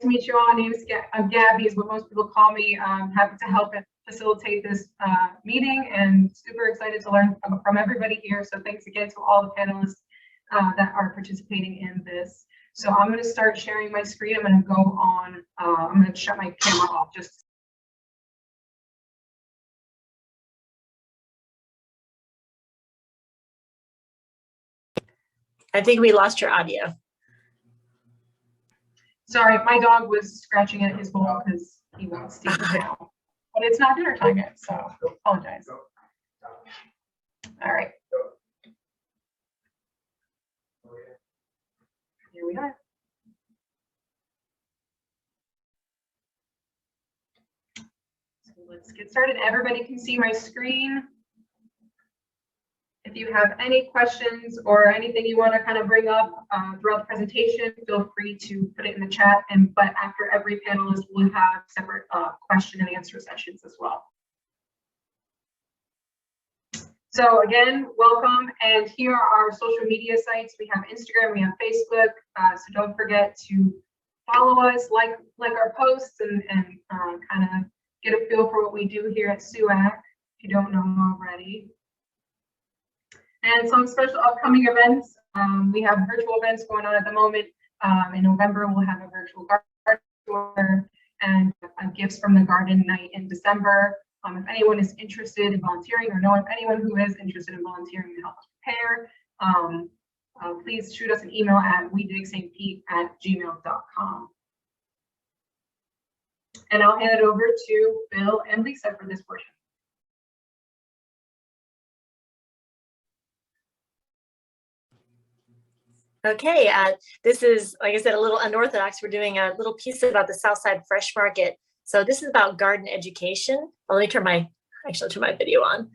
to meet you all. My name is Gabby, is what most people call me. I'm happy to help and facilitate this meeting, and super excited to learn from everybody here. So thanks again to all the panelists that are participating in this. So I'm going to start sharing my screen. I'm going to go on, I'm going to shut my camera off just. I think we lost your audio. Sorry, my dog was scratching at his bowl because he wants to eat now. But it's not dinner time yet, so apologize. All right. Here we are. So let's get started. Everybody can see my screen. If you have any questions or anything you want to kind of bring up throughout the presentation, feel free to put it in the chat. But after every panelist, we'll have separate question and answer sessions as well. So again, welcome. And here are our social media sites. We have Instagram, we have Facebook. So don't forget to follow us, like our posts, and kind of get a feel for what we do here at SUAC if you don't know already. And some special upcoming events. We have virtual events going on at the moment. In November, we'll have a virtual garden tour and gifts from the garden night in December. If anyone is interested in volunteering or know of anyone who is interested in volunteering to help us prepare, please shoot us an email at wedigstpete@gmail.com. And I'll hand it over to Bill and Lisa for this portion. Okay, this is, like I said, a little unorthodox. We're doing a little piece about the Southside Fresh Market. So this is about garden education. Let me turn my video on.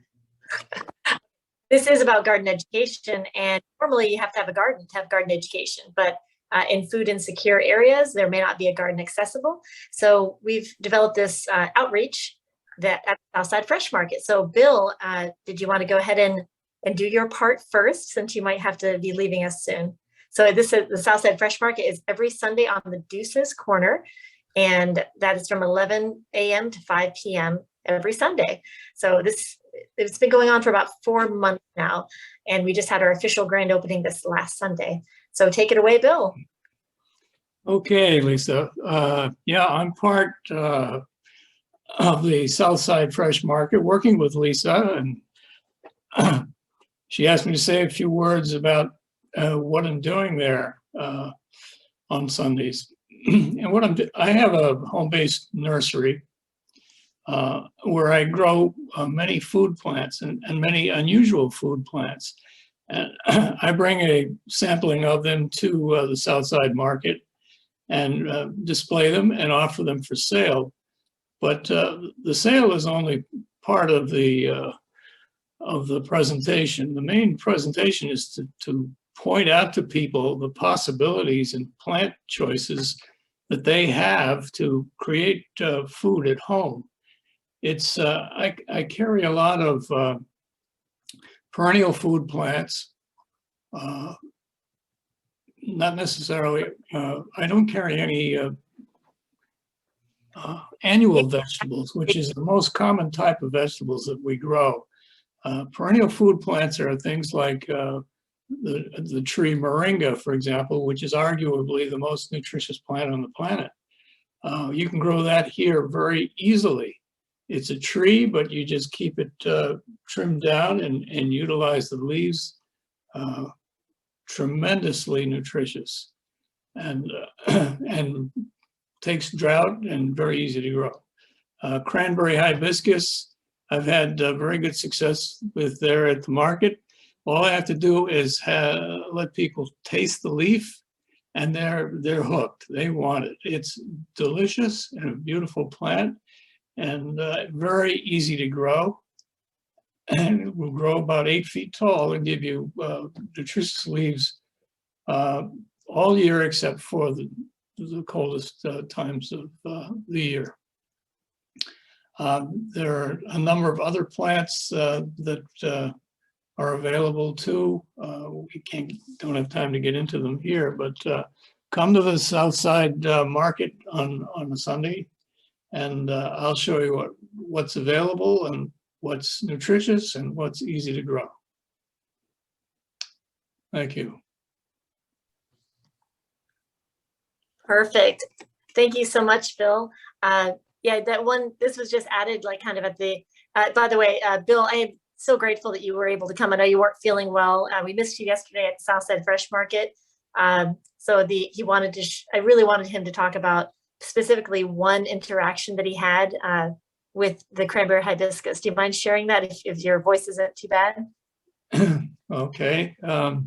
This is about garden education, and normally you have to have a garden to have garden education, but in food insecure areas, there may not be a garden accessible. So we've developed this outreach that at Southside Fresh Market. So Bill, did you want to go ahead and do your part first, since you might have to be leaving us soon? So this is the Southside Fresh Market is every Sunday on the Deuces Corner, and that is from 11 a.m. to 5 p.m. every Sunday. So it's been going on for about 4 months now, and we just had our official grand opening this last Sunday. So take it away, Bill. Okay, Lisa. Yeah, I'm part of the Southside Fresh Market, working with Lisa, and she asked me to say a few words about what I'm doing there on Sundays. And I have a home-based nursery where I grow many food plants and many unusual food plants. And I bring a sampling of them to the Southside Market and display them and offer them for sale. But the sale is only part of the presentation. The main presentation is to point out to people the possibilities and plant choices that they have to create food at home. It's I carry a lot of perennial food plants. Not necessarily. I don't carry any annual vegetables, which is the most common type of vegetables that we grow. Perennial food plants are things like the tree moringa, for example, which is arguably the most nutritious plant on the planet. You can grow that here very easily. It's a tree, but you just keep it trimmed down and utilize the leaves. Tremendously nutritious, and takes drought and very easy to grow. Cranberry hibiscus, I've had very good success with there at the market. All I have to do is let people taste the leaf, and they're hooked. They want it. It's delicious and a beautiful plant, and very easy to grow. And it will grow about 8 feet tall and give you nutritious leaves all year except for the coldest times of the year. There are a number of other plants that are available too. We don't have time to get into them here, but come to the Southside market on a Sunday, and I'll show you what's available and what's nutritious and what's easy to grow. Thank you. Perfect. Thank you so much, Bill. Yeah, this was just added like kind of at the, by the way, Bill, I am so grateful that you were able to come. I know you weren't feeling well. We missed you yesterday at Southside Fresh Market. So I really wanted him to talk about specifically one interaction that he had with the cranberry hibiscus. Do you mind sharing that if your voice isn't too bad? Okay. There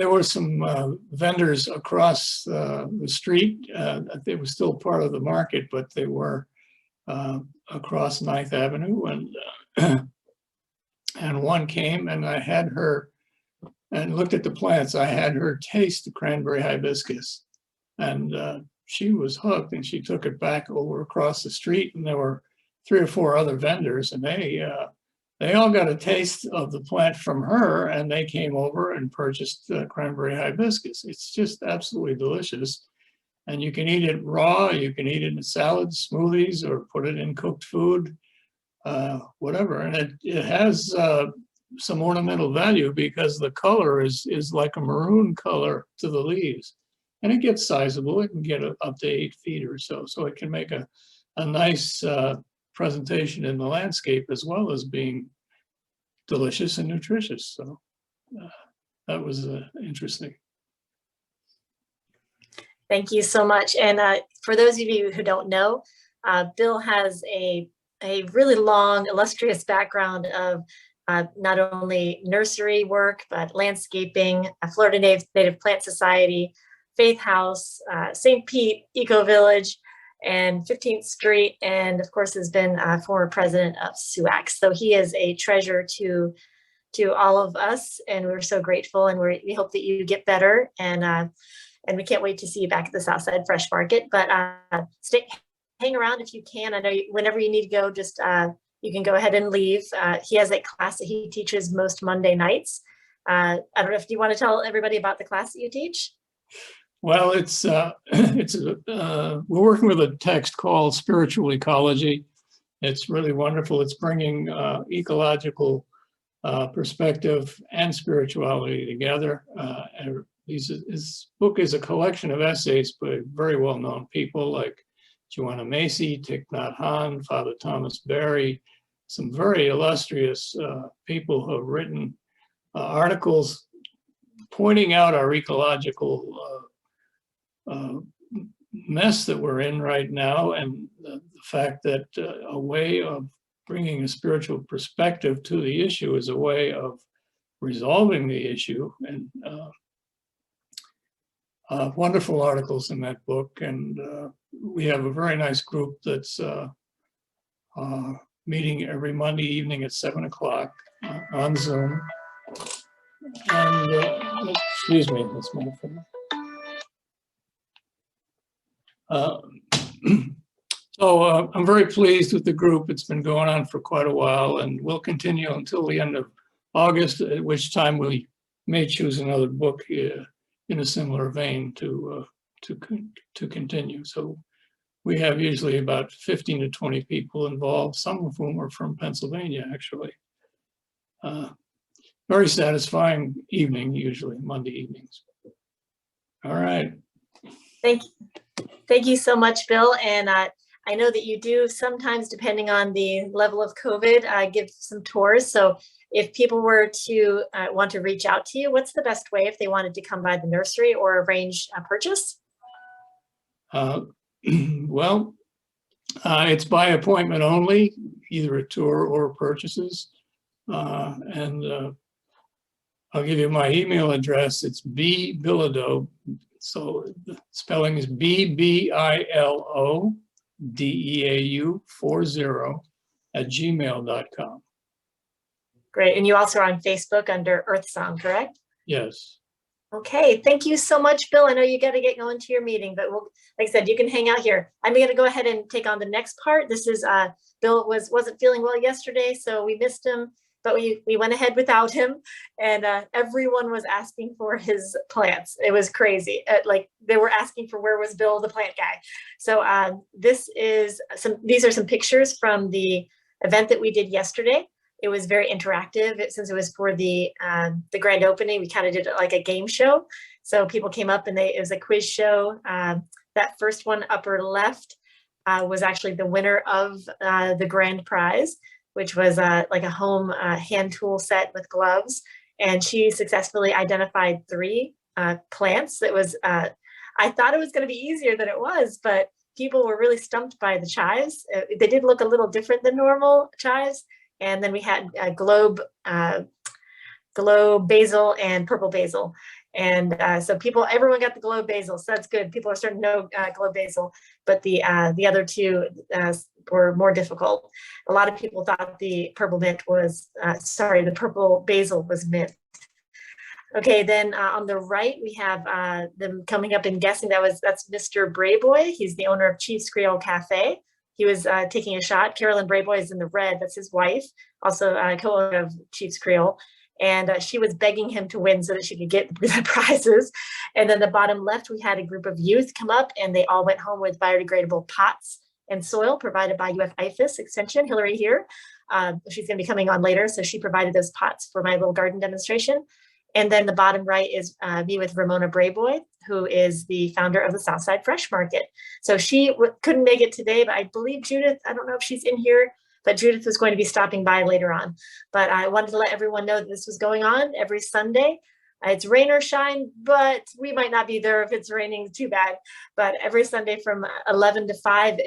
were some vendors across the street. They were still part of the market, but they were across 9th Avenue, and one came, and I had her, and looked at the plants. I had her taste the cranberry hibiscus, and she was hooked, and she took it back over across the street, and there were 3 or 4 other vendors, and they all got a taste of the plant from her, and they came over and purchased cranberry hibiscus. It's just absolutely delicious. And you can eat it raw, you can eat it in salads, smoothies, or put it in cooked food, whatever. And it has some ornamental value because the color is like a maroon color to the leaves. And it gets sizable. It can get up to 8 feet or so. So it can make a nice presentation in the landscape, as well as being delicious and nutritious. So that was interesting. Thank you so much. And for those of you who don't know, Bill has a really long, illustrious background of not only nursery work, but landscaping, Florida Native Plant Society, Faith House, St. Pete Eco Village, and 15th Street, and of course has been former president of SUAC. So he is a treasure to all of us, and we're so grateful, and we hope that you get better, and we can't wait to see you back at the Southside Fresh Market. But hang around if you can. I know whenever you need to go, just you can go ahead and leave. He has a class that he teaches most Monday nights. I don't know if you want to tell everybody about the class that you teach. Well, we're working with a text called Spiritual Ecology. It's really wonderful. It's bringing ecological perspective and spirituality together. His book is a collection of essays by very well-known people like Joanna Macy, Thich Nhat Hanh, Father Thomas Berry, some very illustrious people who have written articles pointing out our ecological mess that we're in right now, and the fact that a way of bringing a spiritual perspective to the issue is a way of resolving the issue. And wonderful articles in that book. And we have a very nice group that's meeting every Monday evening at 7 o'clock on Zoom. And excuse me, that's my phone. So I'm very pleased with the group. It's been going on for quite a while, and we'll continue until the end of August, at which time we may choose another book in a similar vein to continue. So we have usually about 15 to 20 people involved, some of whom are from Pennsylvania, actually. Very satisfying evening, usually Monday evenings. All right. Thank you so much, Bill. And I know that you do sometimes, depending on the level of COVID, give some tours. So if people were to want to reach out to you, what's the best way if they wanted to come by the nursery or arrange a purchase? Well, it's by appointment only, either a tour or purchases. And I'll give you my email address. It's bbilodeau. So the spelling is BBILODEAU40@gmail.com. Great. And you also are on Facebook under Earth Song, correct? Yes. Okay. Thank you so much, Bill. I know you got to get going to your meeting, but like I said, you can hang out here. I'm going to go ahead and take on the next part. This is Bill wasn't feeling well yesterday, so we missed him. but we went ahead without him, and everyone was asking for his plants. It was crazy. Like they were asking for where was Bill, the plant guy. So these are some pictures from the event that we did yesterday. It was very interactive since it was for the grand opening. We kind of did like a game show. So people came up and it was a quiz show. That first one, upper left, was actually the winner of the grand prize, which was like a home hand tool set with gloves. And she successfully identified 3 plants. That was, I thought it was going to be easier than it was, but people were really stumped by the chives. They did look a little different than normal chives. And then we had globe basil and purple basil. And so everyone got the globe basil, so that's good. People are starting to know globe basil, but the other 2 were more difficult. A lot of people thought the purple basil was mint. Okay, then on the right, we have them coming up and guessing. That's Mr. Brayboy. He's the owner of Chief's Creole Cafe. He was taking a shot. Carolyn Brayboy is in the red. That's his wife, also co-owner of Chief's Creole. And she was begging him to win so that she could get the prizes. And then the bottom left, we had a group of youth come up, and they all went home with biodegradable pots and soil provided by UF IFAS Extension, Hillary here. She's going to be coming on later. So she provided those pots for my little garden demonstration. And then the bottom right is me with Ramona Brayboy, who is the founder of the Southside Fresh Market. So she couldn't make it today, but I believe Judith, I don't know if she's in here, but Judith was going to be stopping by later on. But I wanted to let everyone know that this was going on every Sunday. It's rain or shine, but we might not be there if it's raining too bad. But every Sunday from 11 to 5,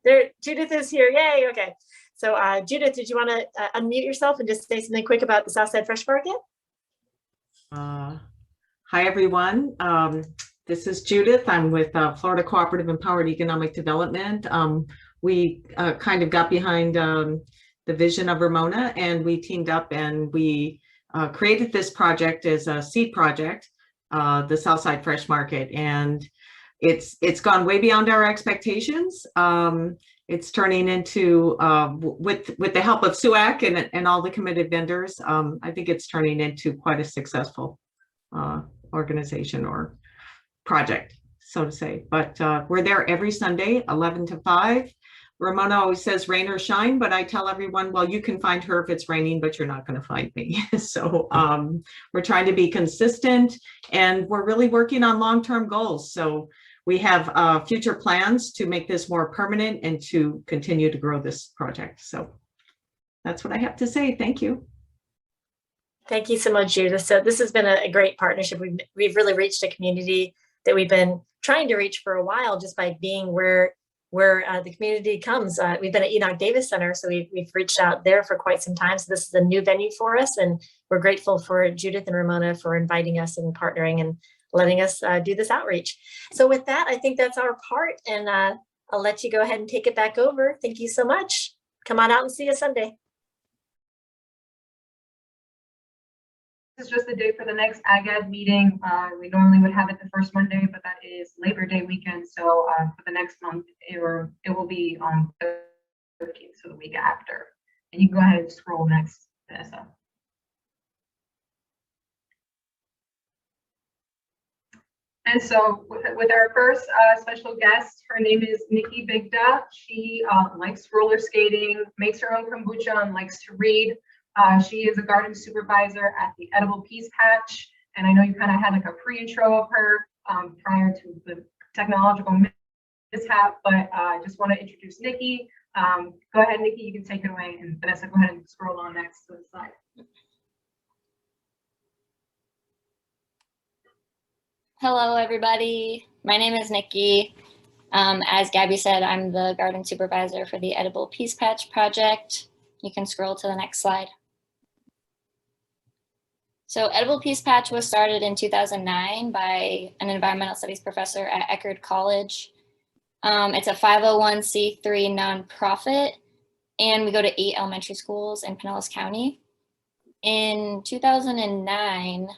there, Judith is here, yay, okay. So Judith, did you want to unmute yourself and just say something quick about the Southside Fresh Market? Hi, everyone. This is Judith. I'm with Florida Cooperative Empowered Economic Development. We kind of got behind the vision of Ramona, and we teamed up and we created this project as a seed project, the Southside Fresh Market, and it's gone way beyond our expectations. It's turning into, with the help of SUAC and all the committed vendors, I think it's turning into quite a successful organization or project, so to say. But we're there every Sunday, 11 to 5. Ramona always says rain or shine, but I tell everyone, well, you can find her if it's raining, but you're not going to find me. So we're trying to be consistent, and we're really working on long-term goals. So we have future plans to make this more permanent and to continue to grow this project. So that's what I have to say. Thank you. Thank you so much, Judith. So this has been a great partnership. We've really reached a community that we've been trying to reach for a while, just by being where the community comes. We've been at Enoch Davis Center, so we've reached out there for quite some time. So this is a new venue for us, and we're grateful for Judith and Ramona for inviting us and partnering and letting us do this outreach. So with that, I think that's our part, and I'll let you go ahead and take it back over. Thank you so much. Come on out and see you Sunday. This is just the day for the next AgAd meeting. We normally would have it the first Monday, but that is Labor Day weekend. So for the next month, it will be on the 13th, so the week after. And you can go ahead and scroll next, Vanessa. And so with our first special guest, her name is Nikki Bigda. She likes roller skating, makes her own kombucha, and likes to read. She is a garden supervisor at the Edible Peas Patch. And I know you kind of had like a pre-intro of her prior to the technological mishap, but I just want to introduce Nikki. Go ahead, Nikki, you can take it away. And Vanessa, go ahead and scroll on next to the slide. Hello, everybody. My name is Nikki. As Gabby said, I'm the garden supervisor for the Edible Peas Patch project. You can scroll to the next slide. So Edible Peas Patch was started in 2009 by an environmental studies professor at Eckerd College. It's a 501c3 nonprofit, and we go to 8 elementary schools in Pinellas County. In 2009,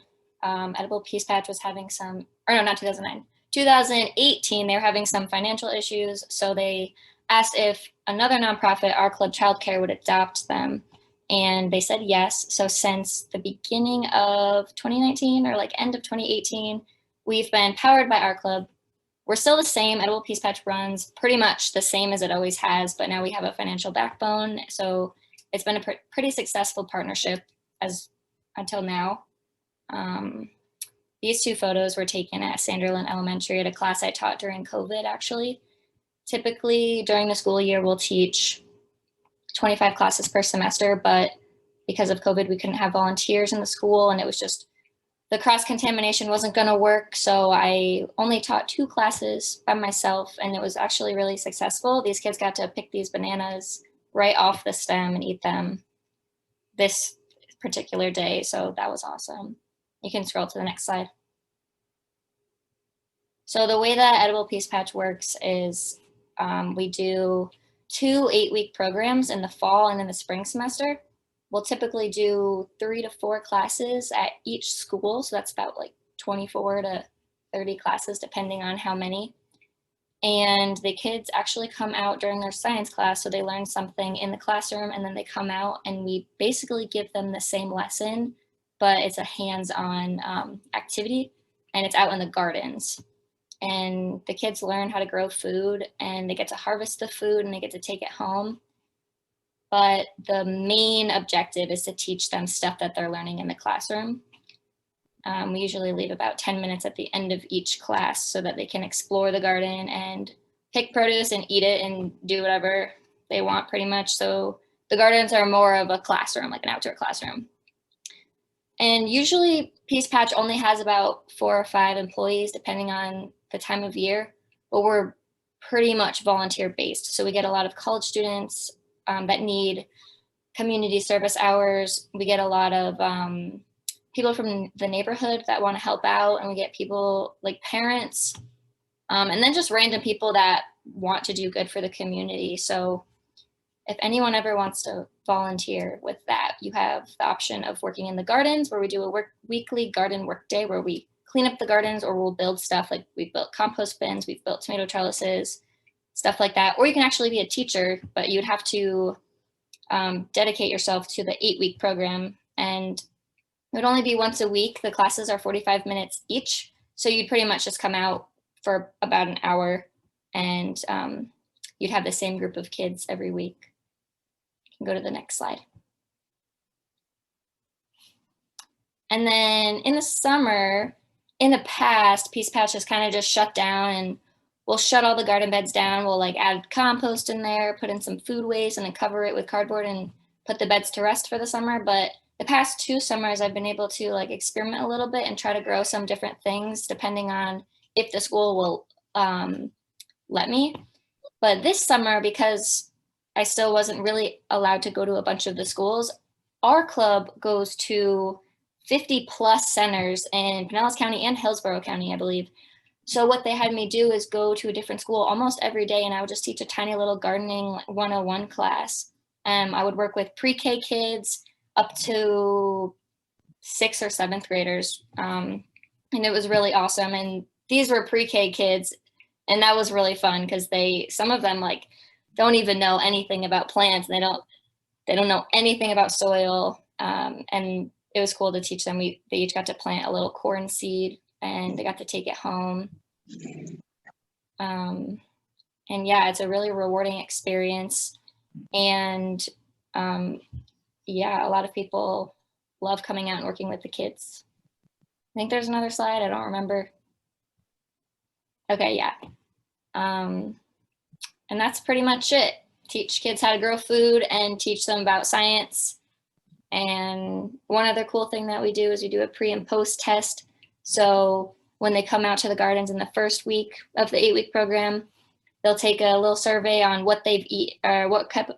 Edible Peas Patch was having some, or no, not 2009, 2018, they were having some financial issues. So they asked if another nonprofit, Our Club Childcare, would adopt them. And they said yes. So since the beginning of 2019 or like end of 2018, we've been powered by our club. We're still the same. Edible Peace Patch runs pretty much the same as it always has, but now we have a financial backbone. So it's been a pretty successful partnership as until now. These two photos were taken at Sanderlin Elementary at a class I taught during COVID, actually. Typically during the school year, we'll teach 25 classes per semester, but because of COVID, we couldn't have volunteers in the school, and it was just, the cross-contamination wasn't gonna work, so I only taught 2 classes by myself, and it was actually really successful. These kids got to pick these bananas right off the stem and eat them this particular day, so that was awesome. You can scroll to the next slide. So the way that Edible Peace Patch works is we do 2 8-week programs in the fall and in the spring semester. We'll typically do 3 to 4 classes at each school. So that's about like 24 to 30 classes, depending on how many. And the kids actually come out during their science class. So they learn something in the classroom, and then they come out and we basically give them the same lesson, but it's a hands-on activity, and it's out in the gardens. And the kids learn how to grow food, and they get to harvest the food, and they get to take it home. But the main objective is to teach them stuff that they're learning in the classroom. We usually leave about 10 minutes at the end of each class so that they can explore the garden and pick produce and eat it and do whatever they want, pretty much. So the gardens are more of a classroom, like an outdoor classroom. And usually Peace Patch only has about 4 or 5 employees, depending on the time of year, but we're pretty much volunteer based. So we get a lot of college students that need community service hours. We get a lot of people from the neighborhood that want to help out, and we get people like parents, and then just random people that want to do good for the community. So if anyone ever wants to volunteer with that, you have the option of working in the gardens, where we do a weekly garden work day where we clean up the gardens, or we'll build stuff. Like we've built compost bins, we've built tomato trellises, stuff like that. Or you can actually be a teacher, but you'd have to dedicate yourself to the 8-week program, and it would only be once a week. The classes are 45 minutes each. So you'd pretty much just come out for about an hour, and you'd have the same group of kids every week. You can go to the next slide. And then in the summer, in the past, Peace Patch has kind of just shut down, and we'll shut all the garden beds down. We'll like add compost in there, put in some food waste, and then cover it with cardboard and put the beds to rest for the summer. But the past 2 summers, I've been able to like experiment a little bit and try to grow some different things depending on if the school will let me. But this summer, because I still wasn't really allowed to go to a bunch of the schools, our club goes to 50 plus centers in Pinellas County and Hillsborough County, I believe. So what they had me do is go to a different school almost every day, and I would just teach a tiny little gardening 101 class. I would work with pre-K kids up to 6th or 7th graders. And it was really awesome. And these were pre-K kids, and that was really fun because some of them like don't even know anything about plants. They don't know anything about soil. And it was cool to teach them. They each got to plant a little corn seed, and they got to take it home. And yeah, it's a really rewarding experience. And yeah, a lot of people love coming out and working with the kids. I think there's another slide. I don't remember. Okay, yeah. And that's pretty much it. Teach kids how to grow food and teach them about science. And one other cool thing that we do is we do a pre and post test. So when they come out to the gardens in the first week of the 8-week program, they'll take a little survey on what they've eaten, or what type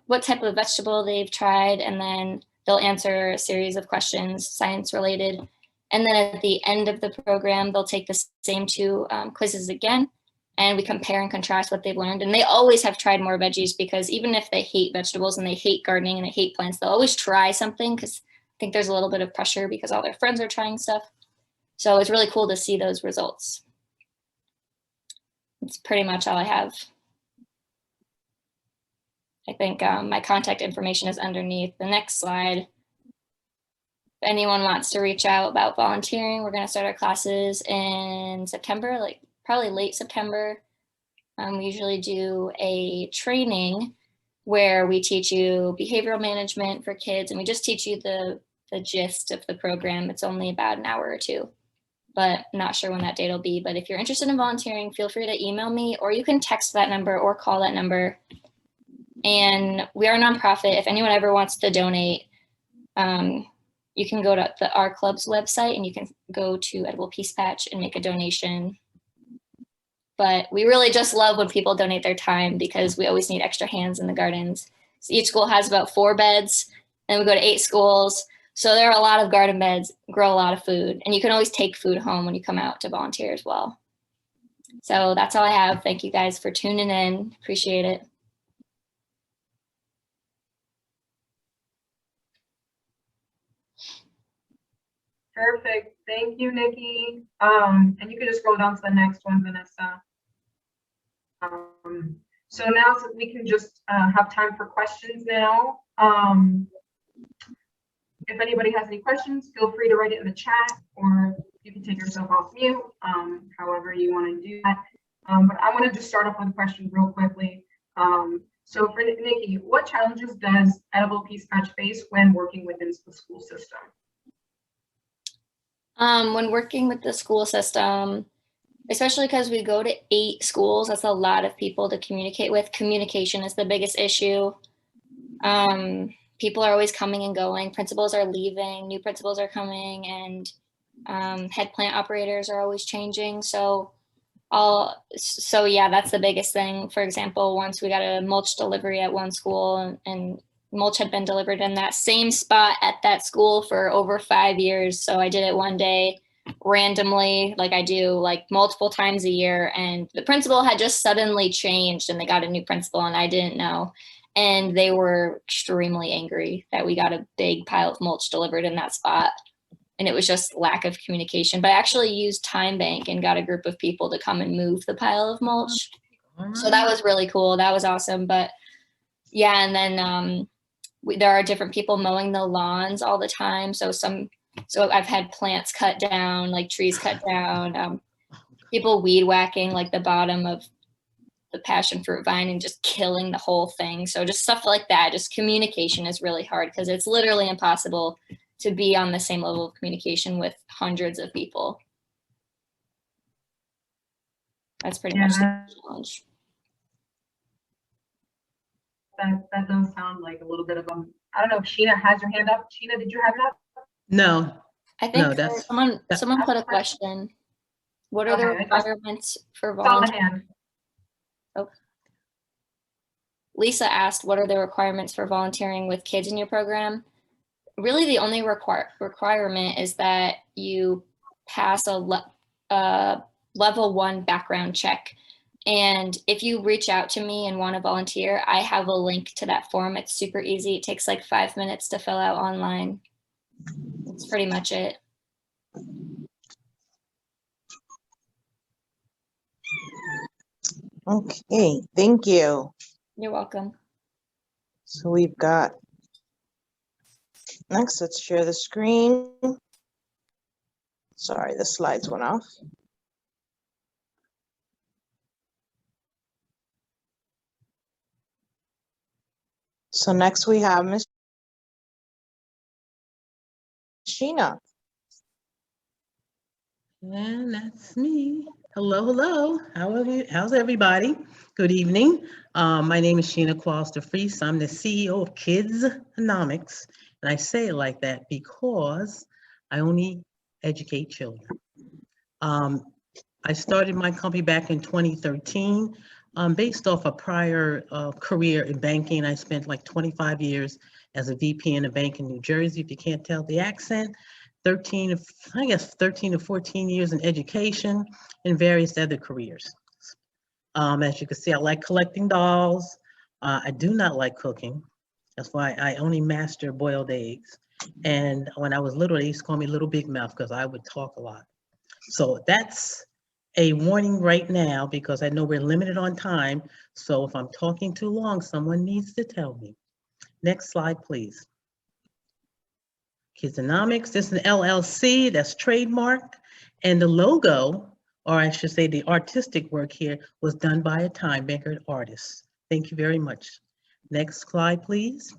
of vegetable they've tried, and then they'll answer a series of questions, science related. And then at the end of the program, they'll take the same 2 quizzes again, and we compare and contrast what they've learned. And they always have tried more veggies, because even if they hate vegetables and they hate gardening and they hate plants, they'll always try something, because I think there's a little bit of pressure because all their friends are trying stuff. So it's really cool to see those results. It's pretty much all I have. I think my contact information is underneath the next slide. If anyone wants to reach out about volunteering, we're going to start our classes in September, like probably late September. We usually do a training where we teach you behavioral management for kids, and we just teach you the gist of the program. It's only about an hour or two, but I'm not sure when that date will be. But if you're interested in volunteering, feel free to email me, or you can text that number or call that number. And we are a nonprofit. If anyone ever wants to donate, you can go to our club's website and you can go to Edible Peace Patch and make a donation. But we really just love when people donate their time because we always need extra hands in the gardens. So each school has about 4 beds, and we go to 8 schools. So there are a lot of garden beds, grow a lot of food, and you can always take food home when you come out to volunteer as well. So that's all I have. Thank you guys for tuning in. Appreciate it. Perfect. Thank you, Nikki. And you can just scroll down to the next one, Vanessa. So now we can just have time for questions now. If anybody has any questions, feel free to write it in the chat, or you can take yourself off mute, however you want to do that. But I want to just start off with a question real quickly. So for Nikki, what challenges does Edible Peace Patch face when working within the school system? When working with the school system, especially because we go to 8 schools, that's a lot of people to communicate with. Communication is the biggest issue. People are always coming and going. Principals are leaving, new principals are coming, and head plant operators are always changing. So yeah, that's the biggest thing. For example, once we got a mulch delivery at one school, and mulch had been delivered in that same spot at that school for over 5 years. So I did it one day randomly, like I do like multiple times a year. And the principal had just suddenly changed, and they got a new principal, and I didn't know. And they were extremely angry that we got a big pile of mulch delivered in that spot. And it was just lack of communication. But I actually used Time Bank and got a group of people to come and move the pile of mulch. So that was really cool. That was awesome. But yeah, and then there are different people mowing the lawns all the time. So I've had plants cut down, like trees cut down, people weed whacking like the bottom of the passion fruit vine and just killing the whole thing. So just stuff like that. Just communication is really hard because it's literally impossible to be on the same level of communication with hundreds of people. That's pretty much the challenge. That does sound like a little bit of I don't know if Sheena has her hand up. Sheena, did you have it up? No. I think No, someone put a question. What are the requirements for volunteering? Oh. Lisa asked, what are the requirements for volunteering with kids in your program? Really, the only requirement is that you pass a level 1 background check. And if you reach out to me and want to volunteer, I have a link to that form. It's super easy. It takes like 5 minutes to fill out online. That's pretty much it. Okay, thank you. You're welcome. So we've got, next, let's share the screen. Sorry, the slides went off. So next we have Miss Sheena. And that's me. Hello, hello. How are you? How's everybody? Good evening. My name is Sheena Qualster-Fries. I'm the CEO of Kidsonomics. And I say it like that because I only educate children. I started my company back in 2013 based off a prior career in banking. I spent like 25 years as a VP in a bank in New Jersey, if you can't tell the accent. 13 to 14 years in education and various other careers. As you can see, I like collecting dolls. I do not like cooking. That's why I only master boiled eggs. And when I was little, they used to call me Little Big Mouth because I would talk a lot. So that's a warning right now because I know we're limited on time. So if I'm talking too long, someone needs to tell me. Next slide, please. Kidsonomics, this is an LLC, that's trademark. And the logo, or I should say the artistic work here, was done by a time maker artist. Thank you very much. Next slide, please.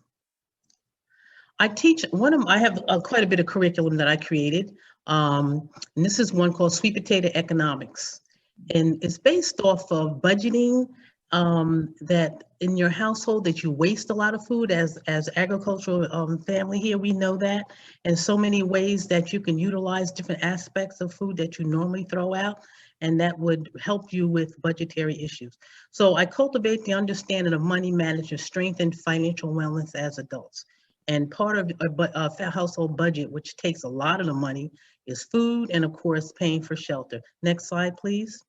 I teach I have quite a bit of curriculum that I created. And this is one called Sweet Potato Economics. And it's based off of budgeting, that in your household that you waste a lot of food as agricultural family here, we know that. And so many ways that you can utilize different aspects of food that you normally throw out. And that would help you with budgetary issues. So I cultivate the understanding of money management, strengthen financial wellness as adults. And part of a household budget, which takes a lot of the money, is food and of course paying for shelter. Next slide, please.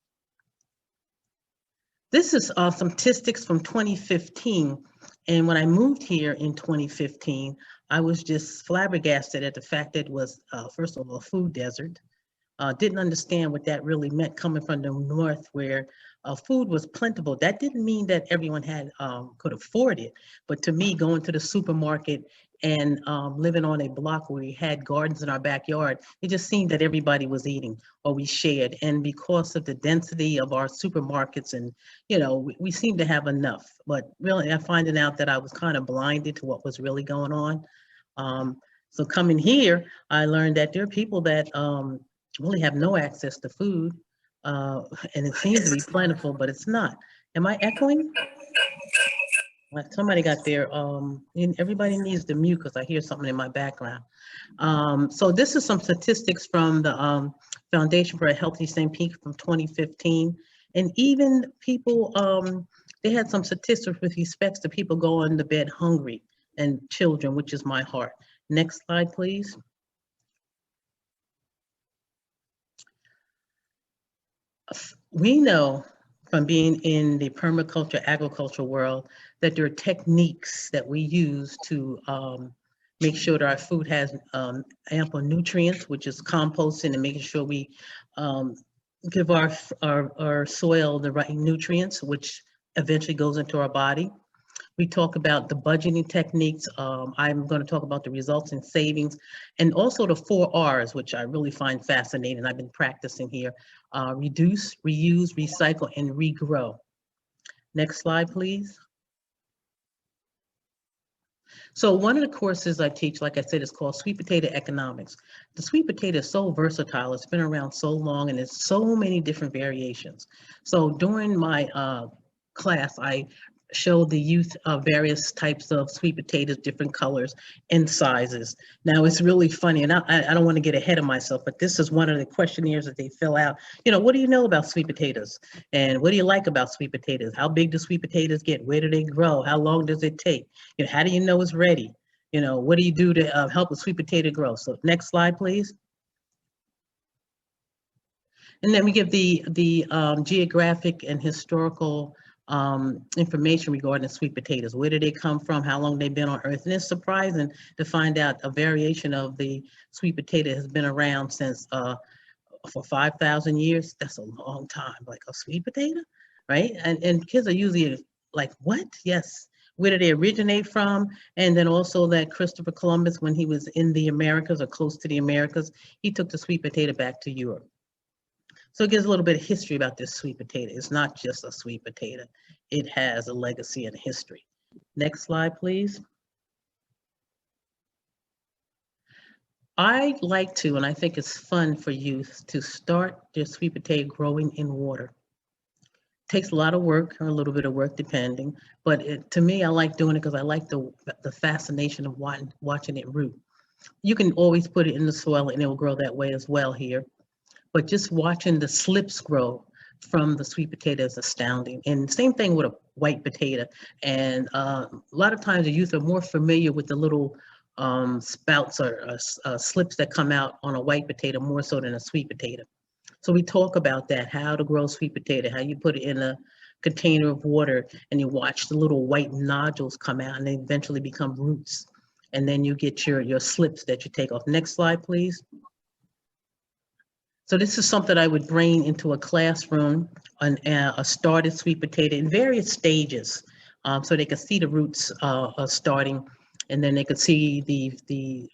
This is some statistics from 2015. And when I moved here in 2015, I was just flabbergasted at the fact that it was, first of all, a food desert. Didn't understand what that really meant coming from the north where food was plentiful. That didn't mean that everyone could afford it, but to me, going to the supermarket and living on a block where we had gardens in our backyard, it just seemed that everybody was eating or we shared. And because of the density of our supermarkets and, you know, we seemed to have enough, but really I'm finding out that I was kind of blinded to what was really going on. So coming here, I learned that there are people that really have no access to food, and it seems to be plentiful, but it's not. Am I echoing? Somebody got there. Everybody needs to mute because I hear something in my background. So this is some statistics from the Foundation for a Healthy St. Pete from 2015. And even people, they had some statistics with respects to people going to bed hungry and children, which is my heart. Next slide, please. We know from being in the permaculture agriculture world that there are techniques that we use to make sure that our food has ample nutrients, which is composting and making sure we give our soil the right nutrients, which eventually goes into our body. We talk about the budgeting techniques. I'm going to talk about the results in savings and also the 4 R's, which I really find fascinating. I've been practicing here. Reduce, reuse, recycle, and regrow. Next slide, please. So one of the courses I teach, like I said, is called Sweet Potato Economics. The sweet potato is so versatile. It's been around so long and there's so many different variations. So during my class, I showed the youth various types of sweet potatoes, different colors and sizes. Now it's really funny, and I don't want to get ahead of myself, but this is one of the questionnaires that they fill out. You know, what do you know about sweet potatoes? And what do you like about sweet potatoes? How big do sweet potatoes get? Where do they grow? How long does it take? You know, how do you know it's ready? You know, what do you do to help a sweet potato grow? So next slide, please. And then we give the geographic and historical information regarding sweet potatoes. Where did they come from? How long they've been on Earth? And it's surprising to find out a variation of the sweet potato has been around since for 5,000 years. That's a long time, like a sweet potato, right? And kids are usually like, what? Yes. Where did they originate from? And then also that Christopher Columbus, when he was in the Americas or close to the Americas, he took the sweet potato back to Europe. So it gives a little bit of history about this sweet potato. It's not just a sweet potato. It has a legacy and a history. Next slide, please. I like to, and I think it's fun for youth to start their sweet potato growing in water. It takes a lot of work, or a little bit of work depending, but to me, I like doing it because I like the fascination of watching it root. You can always put it in the soil and it will grow that way as well here. But just watching the slips grow from the sweet potato is astounding. And same thing with a white potato. And a lot of times the youth are more familiar with the little spouts or slips that come out on a white potato more so than a sweet potato. So we talk about that, how to grow sweet potato, how you put it in a container of water and you watch the little white nodules come out and they eventually become roots. And then you get your slips that you take off. Next slide, please. So this is something I would bring into a classroom, a started sweet potato in various stages, so they could see the roots starting, and then they could see the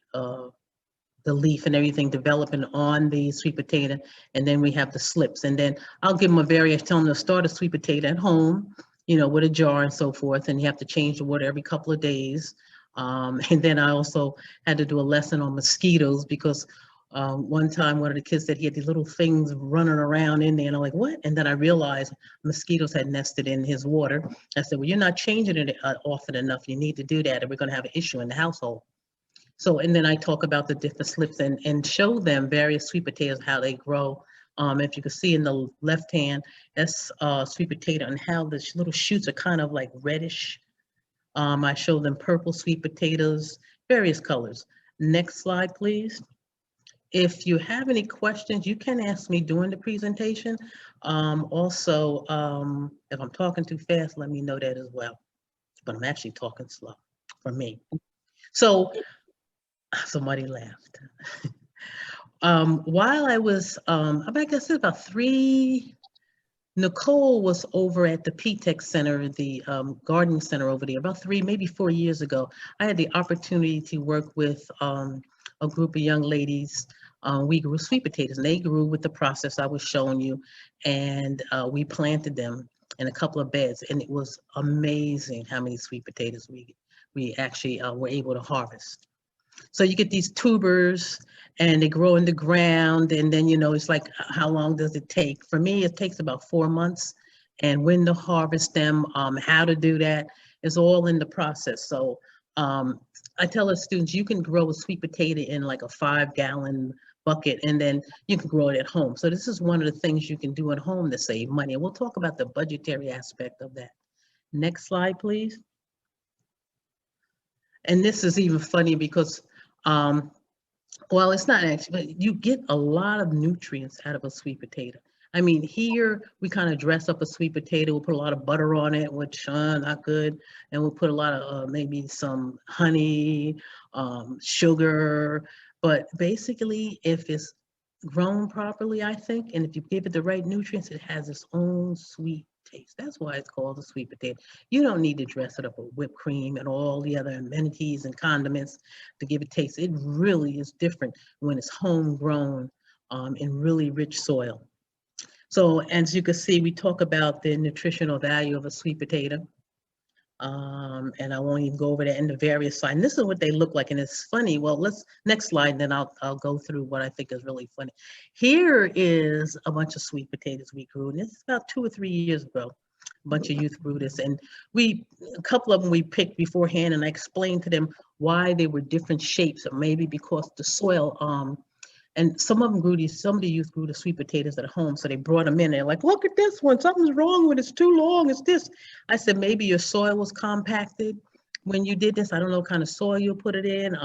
leaf and everything developing on the sweet potato, and then we have the slips. And then I'll give them tell them to start a sweet potato at home, with a jar and so forth, and you have to change the water every couple of days. And then I also had to do a lesson on mosquitoes because one time one of the kids said he had these little things running around in there, and I'm like, what? And then I realized mosquitoes had nested in his water. I said, well, you're not changing it often enough. You need to do that, or we're going to have an issue in the household. So, and then I talk about the different slips and show them various sweet potatoes, how they grow. If you can see in the left hand, that's sweet potato, and how the little shoots are kind of like reddish. I show them purple sweet potatoes, various colors. Next slide, please. If you have any questions, you can ask me during the presentation. Also, if I'm talking too fast, let me know that as well. But I'm actually talking slow for me. So, somebody laughed. While I was, I guess it's about Nicole was over at the PTech Center, the gardening center over there, about 3, maybe 4 years ago. I had the opportunity to work with a group of young ladies. We grew sweet potatoes, and they grew with the process I was showing you, and we planted them in a couple of beds, and it was amazing how many sweet potatoes we actually were able to harvest. So you get these tubers and they grow in the ground, and then, it's like, how long does it take? For me, it takes about 4 months. And when to harvest them, how to do that is all in the process. So I tell the students, you can grow a sweet potato in like a 5-gallon bucket, and then you can grow it at home. So this is one of the things you can do at home to save money. And we'll talk about the budgetary aspect of that. Next slide, please. And this is even funny because, well, it's not actually, but you get a lot of nutrients out of a sweet potato. I mean, here we kind of dress up a sweet potato. We'll put a lot of butter on it, which not good. And we'll put a lot of maybe some honey, sugar. But basically, if it's grown properly, I think, and if you give it the right nutrients, it has its own sweet taste. That's why it's called a sweet potato. You don't need to dress it up with whipped cream and all the other amenities and condiments to give it taste. It really is different when it's homegrown in really rich soil. So as you can see, we talk about the nutritional value of a sweet potato. And I won't even go over that in the various slides. And this is what they look like, and it's funny. Well, next slide, then I'll go through what I think is really funny. Here is a bunch of sweet potatoes we grew, and this is about 2 or 3 years ago. A bunch of youth grew this, and a couple of them we picked beforehand, and I explained to them why they were different shapes, or maybe because the soil, and some of them some of the youth grew the sweet potatoes at home. So they brought them in. They're like, look at this one. Something's wrong with it. It's too long. It's this. I said, maybe your soil was compacted when you did this. I don't know what kind of soil you put it in.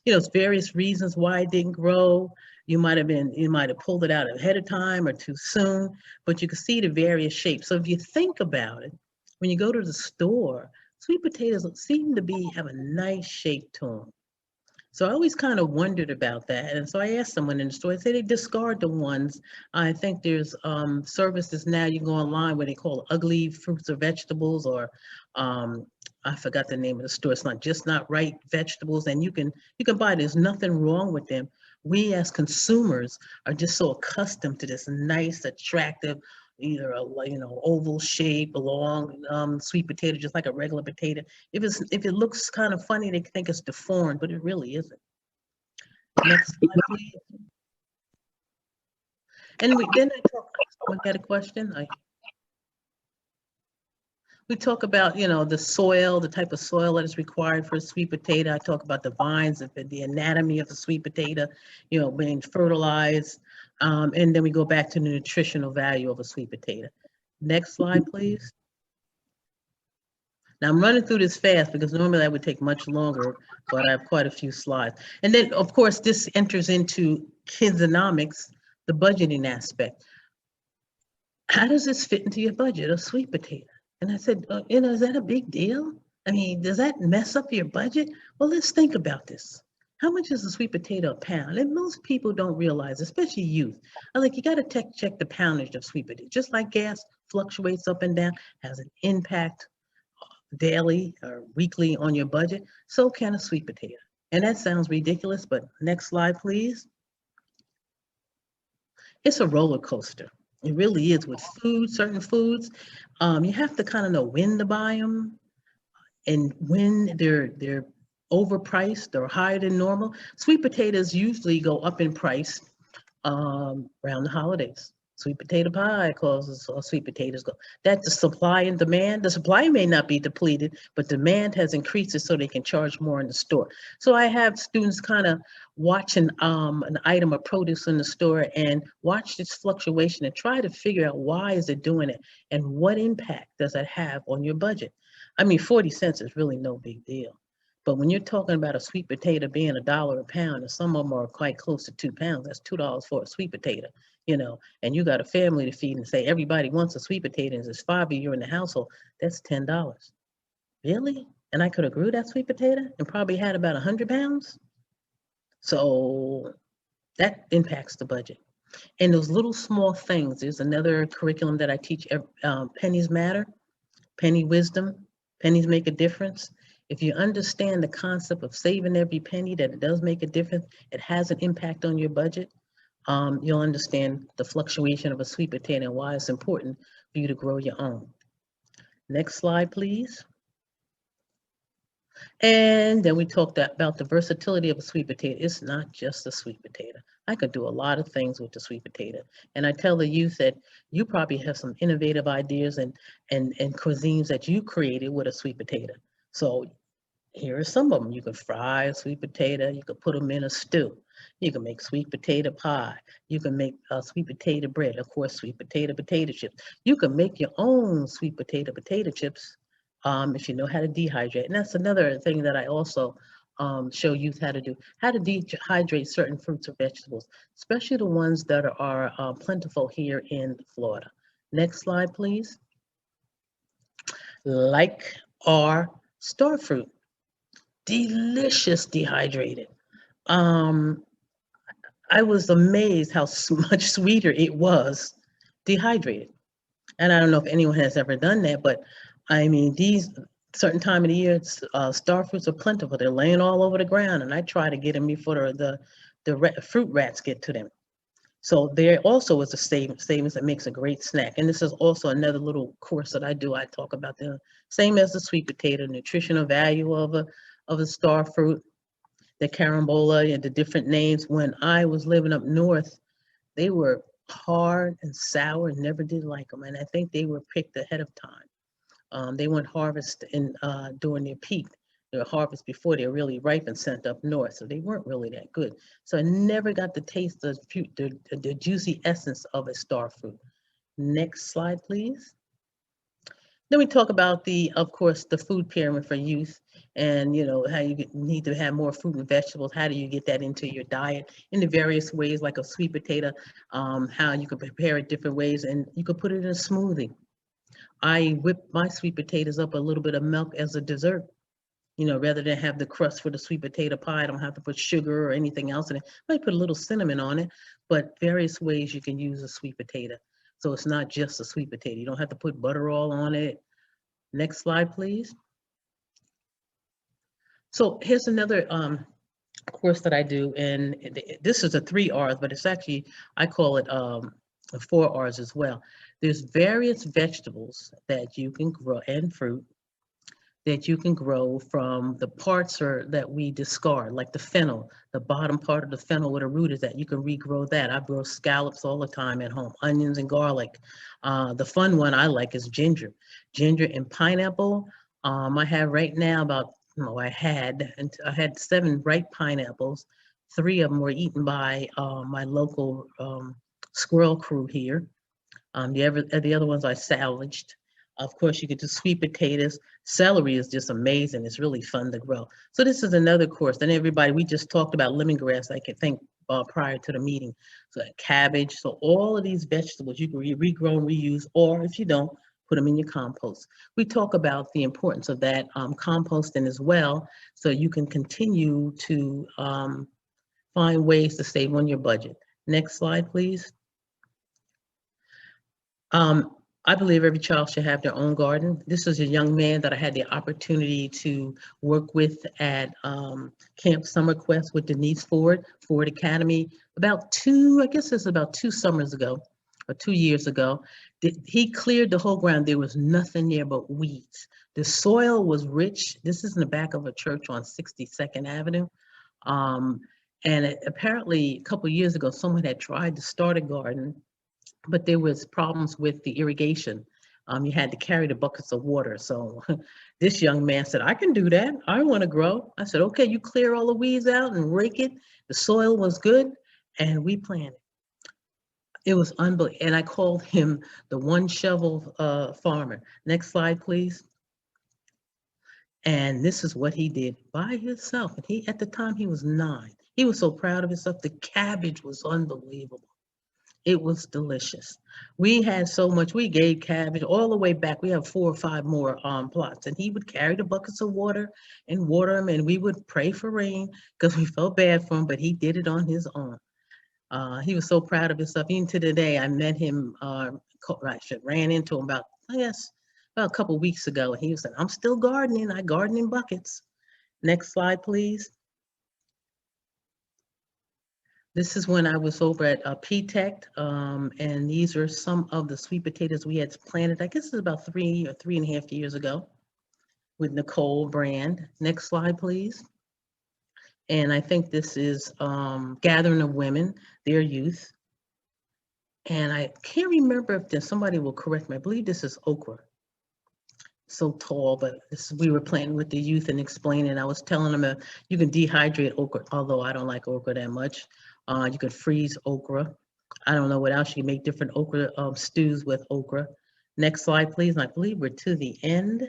It's various reasons why it didn't grow. You might have pulled it out ahead of time or too soon, but you can see the various shapes. So if you think about it, when you go to the store, sweet potatoes seem to have a nice shape to them. So I always kind of wondered about that. And so I asked someone in the store, I said they discard the ones. I think there's services now, you can go online where they call ugly fruits or vegetables, or I forgot the name of the store. It's not right vegetables, and you can buy, there's nothing wrong with them. We as consumers are just so accustomed to this nice, attractive, either a oval shape, long sweet potato, just like a regular potato. If it looks kind of funny, they think it's deformed, but it really isn't. Next slide, please. And then I talk. We got a question. We talk about the soil, the type of soil that is required for a sweet potato. I talk about the vines, the anatomy of the sweet potato, being fertilized. And then we go back to the nutritional value of a sweet potato. Next slide, please. Now I'm running through this fast because normally that would take much longer, but I have quite a few slides. And then, of course, this enters into kidsonomics, the budgeting aspect. How does this fit into your budget, a sweet potato? And I said, is that a big deal? I mean, does that mess up your budget? Well, let's think about this. How much is a sweet potato a pound? And most people don't realize, especially youth. I like, you got to check the poundage of sweet potato. Just like gas fluctuates up and down, has an impact daily or weekly on your budget, so can a sweet potato. And that sounds ridiculous, but next slide, please. It's a roller coaster. It really is with food, certain foods. You have to kind of know when to buy them and when they're overpriced or higher than normal. Sweet potatoes usually go up in price around the holidays. Sweet potato pie causes sweet potatoes go. That's the supply and demand. The supply may not be depleted, but demand has increased so they can charge more in the store. So I have students kind of watching an item of produce in the store and watch this fluctuation and try to figure out why is it doing it and what impact does it have on your budget. I mean, 40 cents is really no big deal. But when you're talking about a sweet potato being $1 a pound, and some of them are quite close to 2 pounds, that's $2 for a sweet potato, you know, and you got a family to feed and say everybody wants a sweet potato and there's 5 of you in the household, that's $10. Really? And I could have grew that sweet potato and probably had about 100 pounds? So that impacts the budget. And those little small things, there's another curriculum that I teach, pennies matter, penny wisdom, pennies make a difference. If you understand the concept of saving every penny, that it does make a difference, it has an impact on your budget, you'll understand the fluctuation of a sweet potato and why it's important for you to grow your own. Next slide, please. And then we talked about the versatility of a sweet potato. It's not just a sweet potato. I could do a lot of things with the sweet potato. And I tell the youth that you probably have some innovative ideas and cuisines that you created with a sweet potato. So here are some of them. You can fry a sweet potato. You can put them in a stew. You can make sweet potato pie. You can make sweet potato bread. Of course, sweet potato chips. You can make your own sweet potato chips if you know how to dehydrate. And that's another thing that I also show youth how to do, how to dehydrate certain fruits or vegetables, especially the ones that are plentiful here in Florida. Next slide, please. Like our star fruit, delicious dehydrated. I was amazed how much sweeter it was dehydrated. And I don't know if anyone has ever done that, but I mean, these certain time of the year, star fruits are plentiful. They're laying all over the ground, and I try to get them before the fruit rats get to them. So there also is a savings that makes a great snack. And this is also another little course that I do. I talk about the same as the sweet potato, nutritional value of a star fruit, the carambola and the different names. When I was living up north, they were hard and sour and never did like them. And I think they were picked ahead of time. They weren't harvested during their peak. They were harvested before they were really ripe and sent up north. So they weren't really that good. So I never got the taste of the juicy essence of a star fruit. Next slide, please. Then we talk about of course, the food pyramid for youth and, you know, how you need to have more fruit and vegetables. How do you get that into your diet in the various ways, like a sweet potato, how you can prepare it different ways, and you could put it in a smoothie. I whip my sweet potatoes up a little bit of milk as a dessert. You know, rather than have the crust for the sweet potato pie, I don't have to put sugar or anything else in it. I might put a little cinnamon on it, but various ways you can use a sweet potato. So it's not just a sweet potato. You don't have to put butter all on it. Next slide, please. So here's another course that I do, and this is a 3 R's, but it's actually, I call it 4 R's as well. There's various vegetables that you can grow and fruit that you can grow from the parts that we discard, like the fennel, the bottom part of the fennel where the root is at. You can regrow that. I grow scallops all the time at home, onions and garlic. The fun one I like is ginger and pineapple. I have right now I had 7 ripe pineapples. 3 of them were eaten by my local squirrel crew here. The other ones I salvaged. Of course, you could do sweet potatoes. Celery is just amazing. It's really fun to grow. So this is another course. And everybody, we just talked about lemongrass, I can think prior to the meeting. So cabbage. So all of these vegetables you can regrow and reuse, or if you don't, put them in your compost. We talk about the importance of that composting as well, so you can continue to find ways to save on your budget. Next slide, please. I believe every child should have their own garden. This is a young man that I had the opportunity to work with at Camp Summer Quest with Denise Ford Academy, about two summers ago or 2 years ago. He cleared the whole ground. There was nothing there but weeds. The soil was rich. This is in the back of a church on 62nd Avenue. Apparently a couple of years ago, someone had tried to start a garden, but there was problems with the irrigation. You had to carry the buckets of water. So this young man said, I can do that. I want to grow. I said, okay, you clear all the weeds out and rake it. The soil was good, and we planted. It was unbelievable. And I called him the one shovel farmer. Next slide, please. And this is what he did by himself. And at the time he was 9. He was so proud of himself. The cabbage was unbelievable. It was delicious. We had so much, we gave cabbage all the way back. We have 4 or 5 more plots, and he would carry the buckets of water and water them, and we would pray for rain because we felt bad for him, but he did it on his own. He was so proud of himself. Even to today, I met him, ran into him about a couple weeks ago, and he said, I'm still gardening. I garden in buckets. Next slide, please. This is when I was over at PTech, and these are some of the sweet potatoes we had planted. I guess it's about 3 or 3.5 years ago with Nicole Brand. Next slide, please. And I think this is Gathering of Women, their youth. And I can't remember if somebody will correct me. I believe this is okra. So tall, but we were planting with the youth and explaining. I was telling them you can dehydrate okra, although I don't like okra that much. You could freeze okra. I don't know what else. You can make different okra stews with okra. Next slide, please. And I believe we're to the end.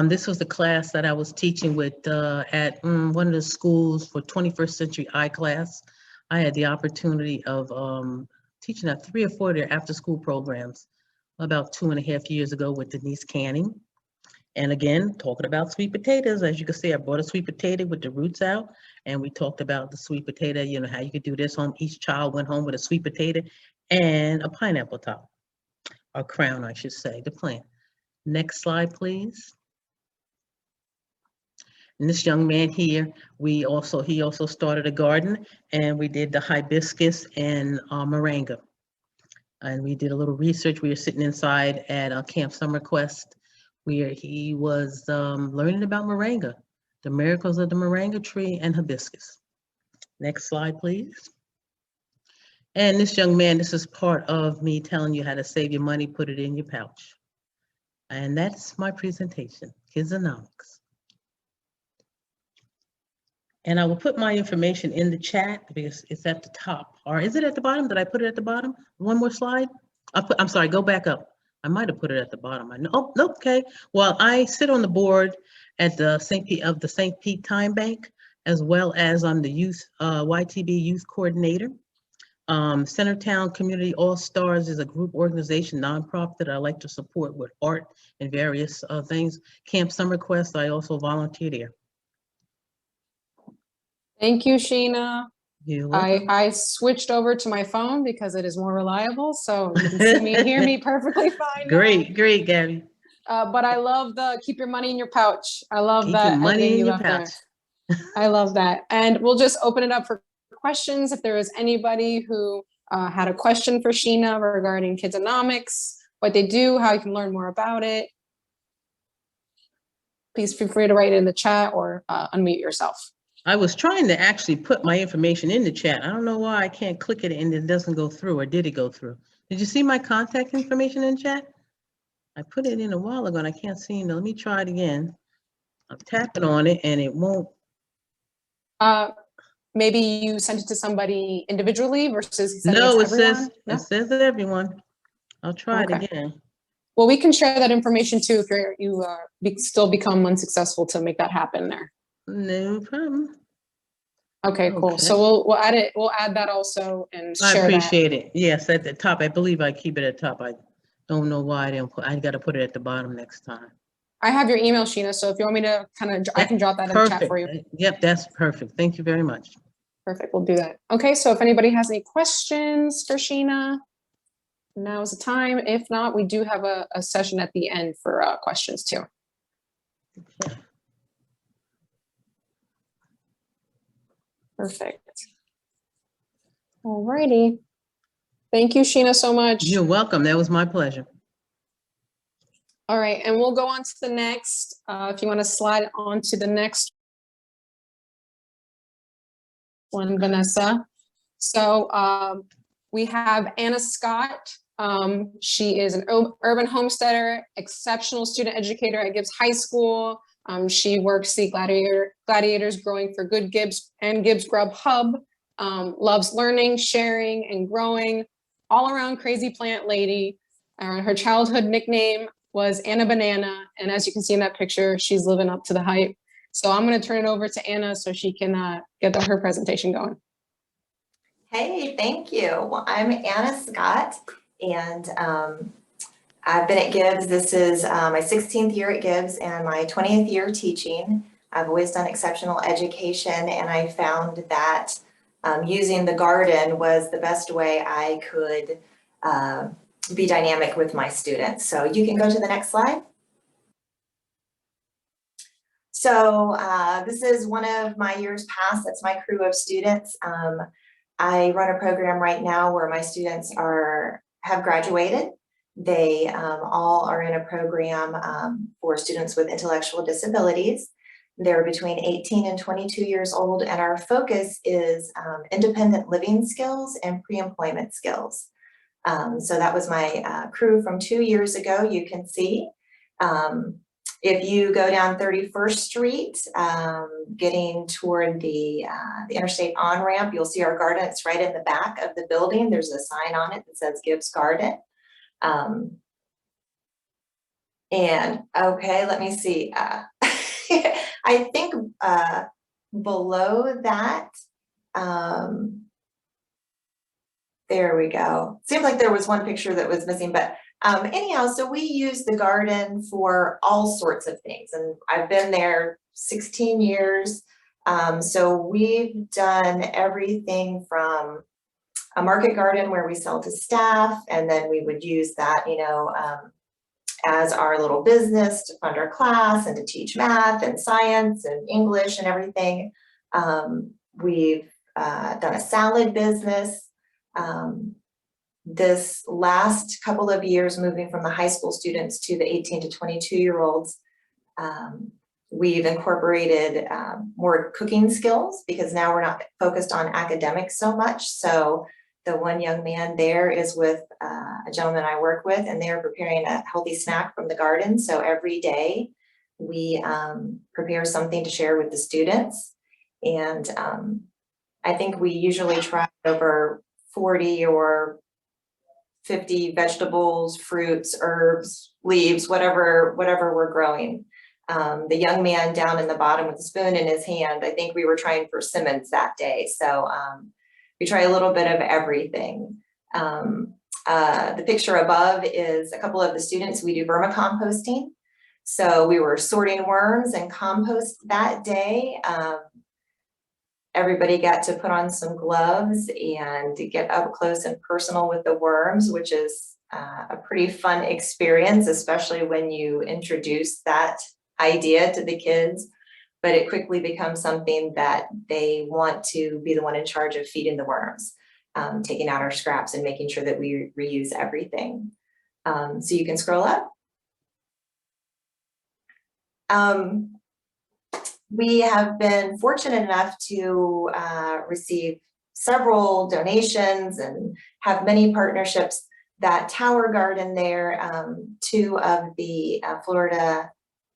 This was the class that I was teaching with at one of the schools for 21st Century I class. I had the opportunity of teaching at 3 or 4 of their after-school programs about 2.5 years ago with Denise Canning. And again, talking about sweet potatoes. As you can see, I brought a sweet potato with the roots out, and we talked about the sweet potato, you know, how you could do this home. Each child went home with a sweet potato and a pineapple top, a crown, I should say, the plant. Next slide, please. And this young man here, he also started a garden, and we did the hibiscus and moringa. And we did a little research. We were sitting inside at Camp Summer Quest, where he was learning about moringa, the miracles of the moringa tree and hibiscus. Next slide, please. And this young man, this is part of me telling you how to save your money, put it in your pouch. And that's my presentation, Kidsonomics. And I will put my information in the chat because it's at the top. Or is it at the bottom? Did I put it at the bottom? One more slide? I'm sorry, go back up. I might have put it at the bottom. Oh, nope, okay. Well, I sit on the board at the St. Pete Time Bank, as well as I'm the youth, YTB Youth Coordinator. Centertown Community All-Stars is a group organization, nonprofit that I like to support with art and various things. Camp Summer Quest, I also volunteer there. Thank you, Sheena. You're welcome. I switched over to my phone because it is more reliable, so you can see me and hear me perfectly fine. Great, great, Gabby. But I love the keep your money in your pouch. I love Keep that. your money in your left pouch. there. I love that. And we'll just open it up for questions. If there is anybody who had a question for Sheena regarding Kidsonomics, what they do, how you can learn more about it, please feel free to write it in the chat or unmute yourself. I was trying to actually put my information in the chat. I don't know why I can't click it and it doesn't go through, or did it go through? Did you see my contact information in chat? I put it in a while ago and I can't see it. Let me try it again. I'm tapping on it and it won't. Maybe you sent it to somebody individually versus sending No, it to everyone? it says everyone. I'll try it again. Well, we can share that information too if you still become unsuccessful to make that happen there. No problem. Okay, cool. Okay. So we'll add it. We'll add that also and share I appreciate that. it. Yes, at the top. I believe I keep it at the top. I Don't know why I didn't put, I got to put it at the bottom next time. I have your email, Sheena, so if you want me to I can drop that in the chat for you. Perfect. Yep, that's perfect. Thank you very much. Perfect, we'll do that. Okay, so if anybody has any questions for Sheena, now's the time. If not, we do have a session at the end for questions too. Okay. Perfect. Alrighty. Thank you, Sheena, so much. You're welcome. That was my pleasure. All right, and we'll go on to the next. If you want to slide on to the next one, Vanessa. So we have Anna Scott. She is an urban homesteader, exceptional student educator at Gibbs High School. She works the Gladiators Growing for Good Gibbs and Gibbs Grub Hub. Loves learning, sharing, and growing. All around crazy plant lady. Her childhood nickname was Anna Banana. And as you can see in that picture, she's living up to the hype. So I'm going to turn it over to Anna so she can get her presentation going. Hey, thank you. Well, I'm Anna Scott, and I've been at Gibbs. This is my 16th year at Gibbs and my 20th year teaching. I've always done exceptional education, and I found that using the garden was the best way I could be dynamic with my students. So you can go to the next slide. So this is one of my years past. That's my crew of students. I run a program right now where my students have graduated. They all are in a program for students with intellectual disabilities. They're between 18 and 22 years old, and our focus is independent living skills and pre-employment skills. So that was my crew from 2 years ago. You can see if you go down 31st Street, getting toward the interstate on-ramp, you'll see our garden. It's right in the back of the building. There's a sign on it that says Gibbs Garden. And okay, let me see. I think below that, there we go. Seems like there was one picture that was missing, but anyhow, so we use the garden for all sorts of things, and I've been there 16 years. So we've done everything from a market garden where we sell to staff, and then we would use that, as our little business to fund our class and to teach math and science and English and everything. We've done a salad business. This last couple of years, moving from the high school students to the 18 to 22-year-olds, we've incorporated more cooking skills because now we're not focused on academics so much. So the one young man there is with a gentleman I work with, and they're preparing a healthy snack from the garden. So every day we prepare something to share with the students. And I think we usually try over 40 or 50 vegetables, fruits, herbs, leaves, whatever we're growing. The young man down in the bottom with the spoon in his hand, I think we were trying persimmons that day. So we try a little bit of everything. The picture above is a couple of the students. We do vermicomposting. So we were sorting worms and compost that day. Everybody got to put on some gloves and get up close and personal with the worms, which is a pretty fun experience, especially when you introduce that idea to the kids. But it quickly becomes something that they want to be the one in charge of feeding the worms, taking out our scraps and making sure that we reuse everything. So you can scroll up. We have been fortunate enough to receive several donations and have many partnerships. That tower garden there, two of the Florida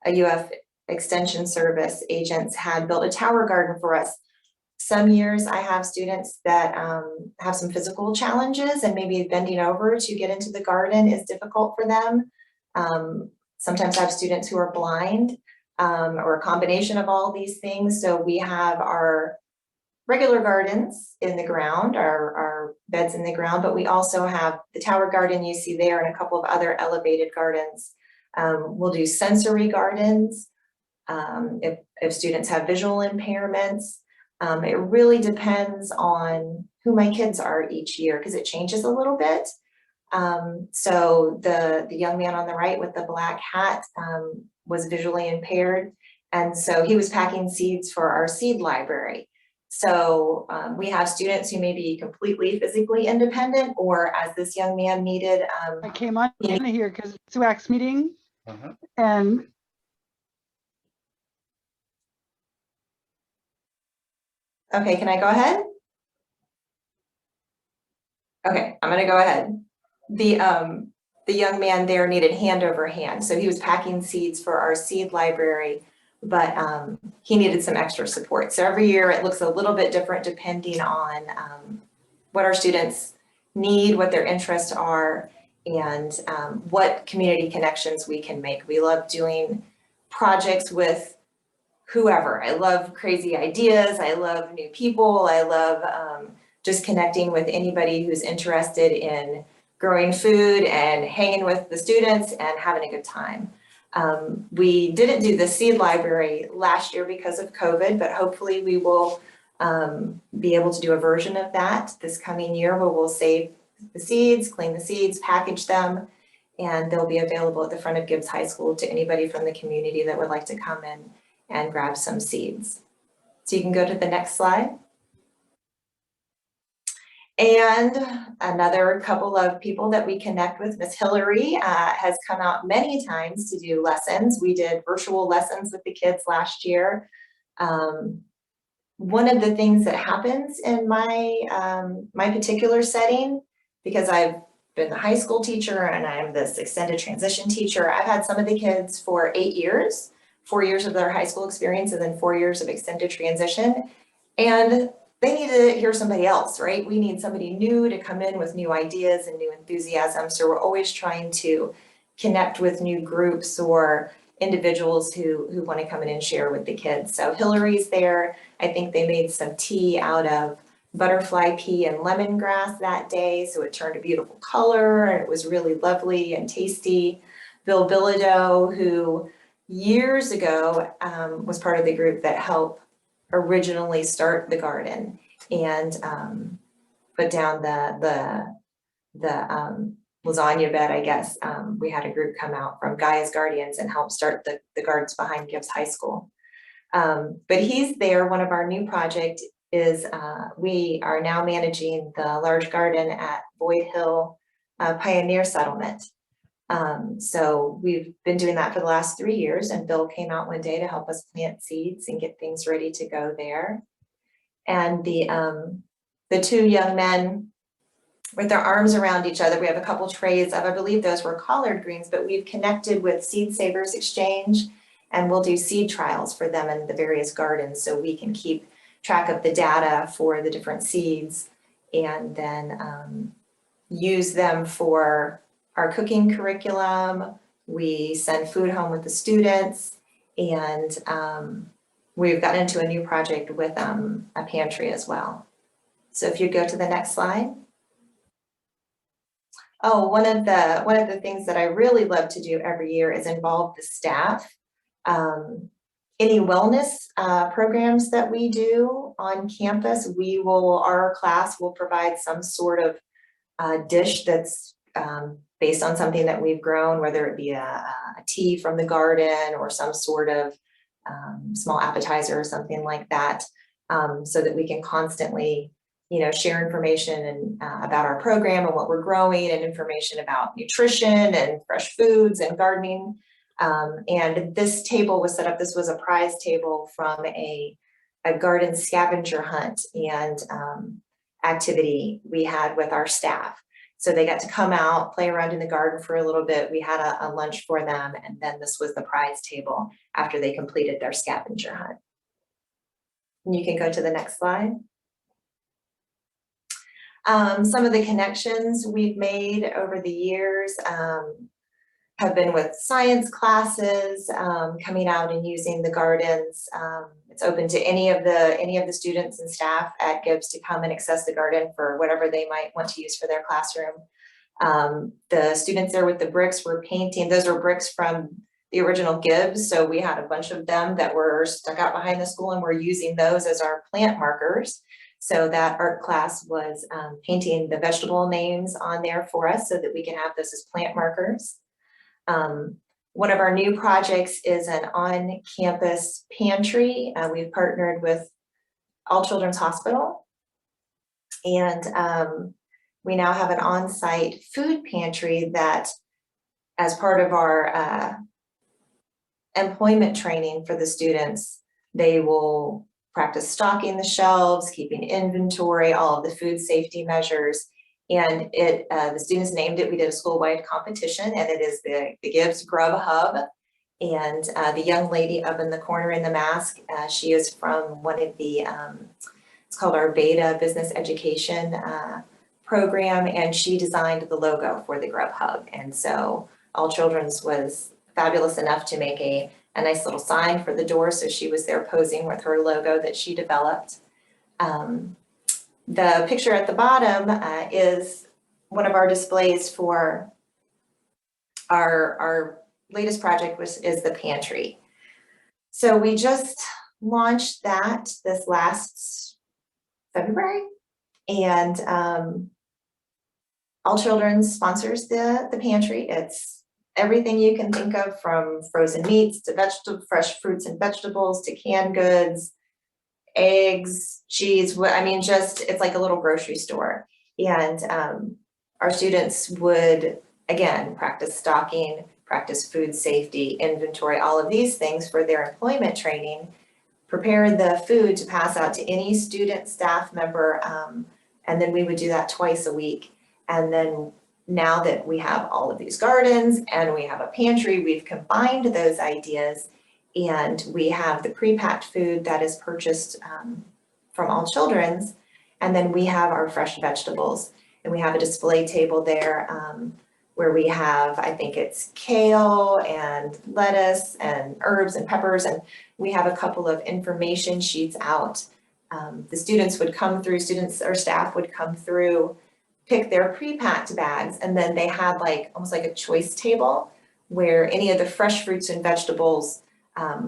UF Extension Service agents had built a tower garden for us. Some years I have students that have some physical challenges, and maybe bending over to get into the garden is difficult for them. Sometimes I have students who are blind, or a combination of all these things. So we have our regular gardens in the ground, our beds in the ground, but we also have the tower garden you see there and a couple of other elevated gardens. We'll do sensory gardens if students have visual impairments. It really depends on who my kids are each year because it changes a little bit. So the young man on the right with the black hat was visually impaired. And so he was packing seeds for our seed library. So we have students who may be completely physically independent, or as this young man needed. I came on here because it's a SWAC's meeting. And okay, can I go ahead? Okay, I'm gonna go ahead. The young man there needed hand over hand. So he was packing seeds for our seed library, but he needed some extra support. So every year it looks a little bit different depending on what our students need, what their interests are, and what community connections we can make. We love doing projects with whoever. I love crazy ideas. I love new people. I love just connecting with anybody who's interested in growing food and hanging with the students and having a good time. We didn't do the seed library last year because of COVID, but hopefully we will be able to do a version of that this coming year where we'll save the seeds, clean the seeds, package them, and they'll be available at the front of Gibbs High School to anybody from the community that would like to come in and grab some seeds. So you can go to the next slide. And another couple of people that we connect with, Miss Hillary has come out many times to do lessons. We did virtual lessons with the kids last year. One of the things that happens in my my particular setting, because I've been the high school teacher and I'm this extended transition teacher, I've had some of the kids for 8 years, 4 years of their high school experience and then 4 years of extended transition. And they need to hear somebody else, right? We need somebody new to come in with new ideas and new enthusiasm. So we're always trying to connect with new groups or individuals who want to come in and share with the kids. So Hillary's there. I think they made some tea out of butterfly pea and lemongrass that day. So it turned a beautiful color and it was really lovely and tasty. Bill Bilodeau, who years ago was part of the group that helped originally start the garden and put down the lasagna bed, I guess. We had a group come out from Gaia's Guardians and help start the gardens behind Gibbs High School. But he's there. One of our new projects is we are now managing the large garden at Boyd Hill Pioneer Settlement. So we've been doing that for the last 3 years, and Bill came out one day to help us plant seeds and get things ready to go there. And the two young men with their arms around each other, we have a couple trays of, I believe those were collard greens, but we've connected with Seed Savers Exchange, and we'll do seed trials for them in the various gardens so we can keep track of the data for the different seeds and then use them for our cooking curriculum. We send food home with the students, and we've gotten into a new project with a pantry as well. So if you go to the next slide. Oh, one of the things that I really love to do every year is involve the staff. Any wellness programs that we do on campus, our class will provide some sort of dish that's based on something that we've grown, whether it be a tea from the garden or some sort of small appetizer or something like that, so that we can constantly, share information and about our program and what we're growing and information about nutrition and fresh foods and gardening. And this table was set up, this was a prize table from a garden scavenger hunt and activity we had with our staff. So they got to come out, play around in the garden for a little bit. We had a lunch for them, and then this was the prize table after they completed their scavenger hunt. And you can go to the next slide. Some of the connections we've made over the years have been with science classes, coming out and using the gardens. It's open to any of the students and staff at Gibbs to come and access the garden for whatever they might want to use for their classroom. The students there with the bricks were painting, those are bricks from the original Gibbs. So we had a bunch of them that were stuck out behind the school, and we're using those as our plant markers. So that art class was painting the vegetable names on there for us so that we can have those as plant markers. One of our new projects is an on-campus pantry. We've partnered with All Children's Hospital, and we now have an on-site food pantry that, as part of our employment training for the students, they will practice stocking the shelves, keeping inventory, all of the food safety measures. And the students named it, we did a school-wide competition, and it is the Gibbs Grub Hub. And the young lady up in the corner in the mask, she is from one of the, it's called our Bigda Business Education program, and she designed the logo for the Grub Hub. And so All Children's was fabulous enough to make a nice little sign for the door. So she was there posing with her logo that she developed. The picture at the bottom is one of our displays for our latest project, which is the pantry. So we just launched that this last February, and All Children's sponsors the pantry. It's everything you can think of, from frozen meats to fresh fruits and vegetables to canned goods, eggs, cheese. I mean, just, it's like a little grocery store. And our students would, again, practice stocking, practice food safety, inventory, all of these things for their employment training, prepare the food to pass out to any student, staff member, and then we would do that twice a week. And then now that we have all of these gardens and we have a pantry, we've combined those ideas, and we have the pre-packed food that is purchased from All Children's, and then we have our fresh vegetables, and we have a display table there where we have, I think it's kale and lettuce and herbs and peppers, and we have a couple of information sheets out. The students would come through, students or staff would come through, pick their pre-packed bags, and then they had like almost like a choice table where any of the fresh fruits and vegetables,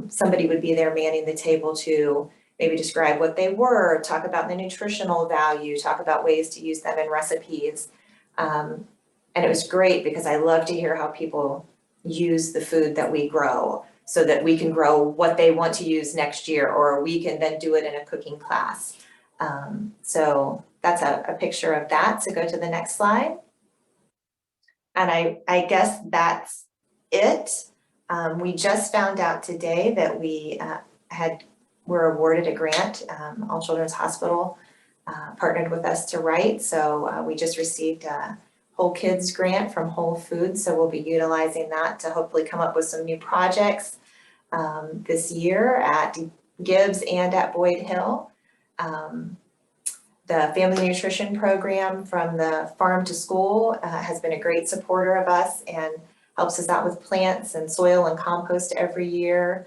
somebody would be there manning the table to maybe describe what they were, talk about the nutritional value, talk about ways to use them in recipes. And it was great because I love to hear how people use the food that we grow so that we can grow what they want to use next year, or we can then do it in a cooking class. So that's a picture of that. So go to the next slide. And I guess that's it. We just found out today that we were awarded a grant. All Children's Hospital partnered with us to write. So we just received a Whole Kids grant from Whole Foods. So we'll be utilizing that to hopefully come up with some new projects this year at Gibbs and at Boyd Hill. The Family Nutrition Program from the Farm to School has been a great supporter of us and helps us out with plants and soil and compost every year.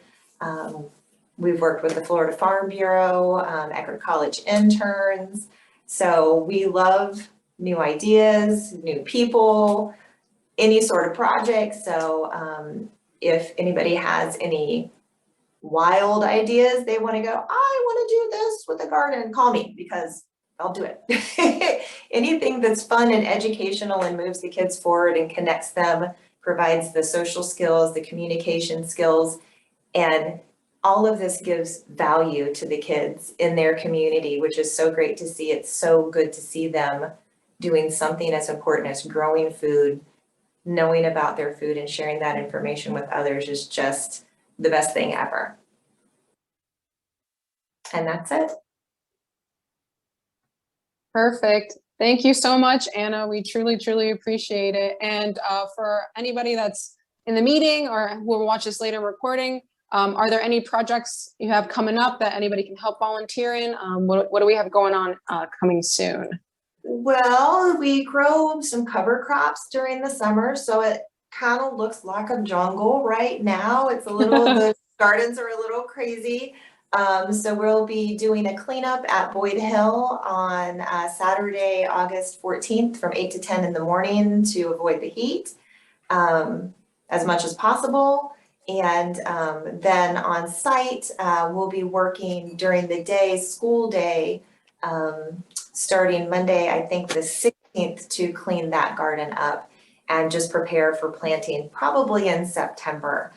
We've worked with the Florida Farm Bureau, Eckerd College interns. So we love new ideas, new people, any sort of project. So if anybody has any wild ideas, they want to go, I want to do this with a garden, call me, because I'll do it. Anything that's fun and educational and moves the kids forward and connects them, provides the social skills, the communication skills, and all of this gives value to the kids in their community, which is so great to see. It's so good to see them doing something as important as growing food, knowing about their food, and sharing that information with others is just the best thing ever. And that's it. Perfect. Thank you so much, Anna. We truly, truly appreciate it. And for anybody that's in the meeting or who will watch this later recording, are there any projects you have coming up that anybody can help volunteer in? What do we have going on coming soon? Well, we grow some cover crops during the summer, so it kind of looks like a jungle right now. It's a little, the gardens are a little crazy. So we'll be doing a cleanup at Boyd Hill on Saturday, August 14th from 8 to 10 in the morning to avoid the heat as much as possible. And then on site, we'll be working during the day, school day, starting Monday, I think the 16th, to clean that garden up and just prepare for planting probably in September.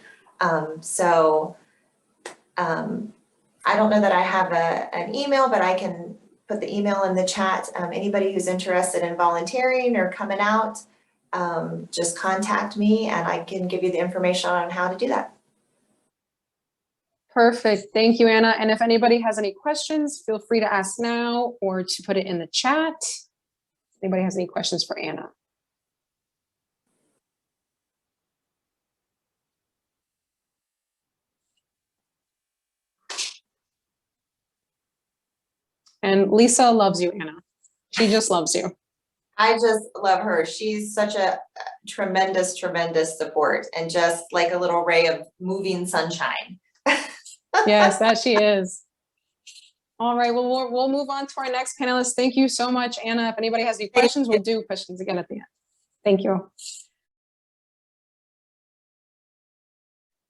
I don't know that I have an email, but I can put the email in the chat. Anybody who's interested in volunteering or coming out, just contact me and I can give you the information on how to do that. Perfect. Thank you, Anna. And if anybody has any questions, feel free to ask now or to put it in the chat. Anybody has any questions for Anna? And Lisa loves you, Anna. She just loves you. I just love her. She's such a tremendous, tremendous support and just like a little ray of moving sunshine. Yes, that she is. All right, well, we'll move on to our next panelist. Thank you so much, Anna. If anybody has any questions, we'll do questions again at the end. Thank you.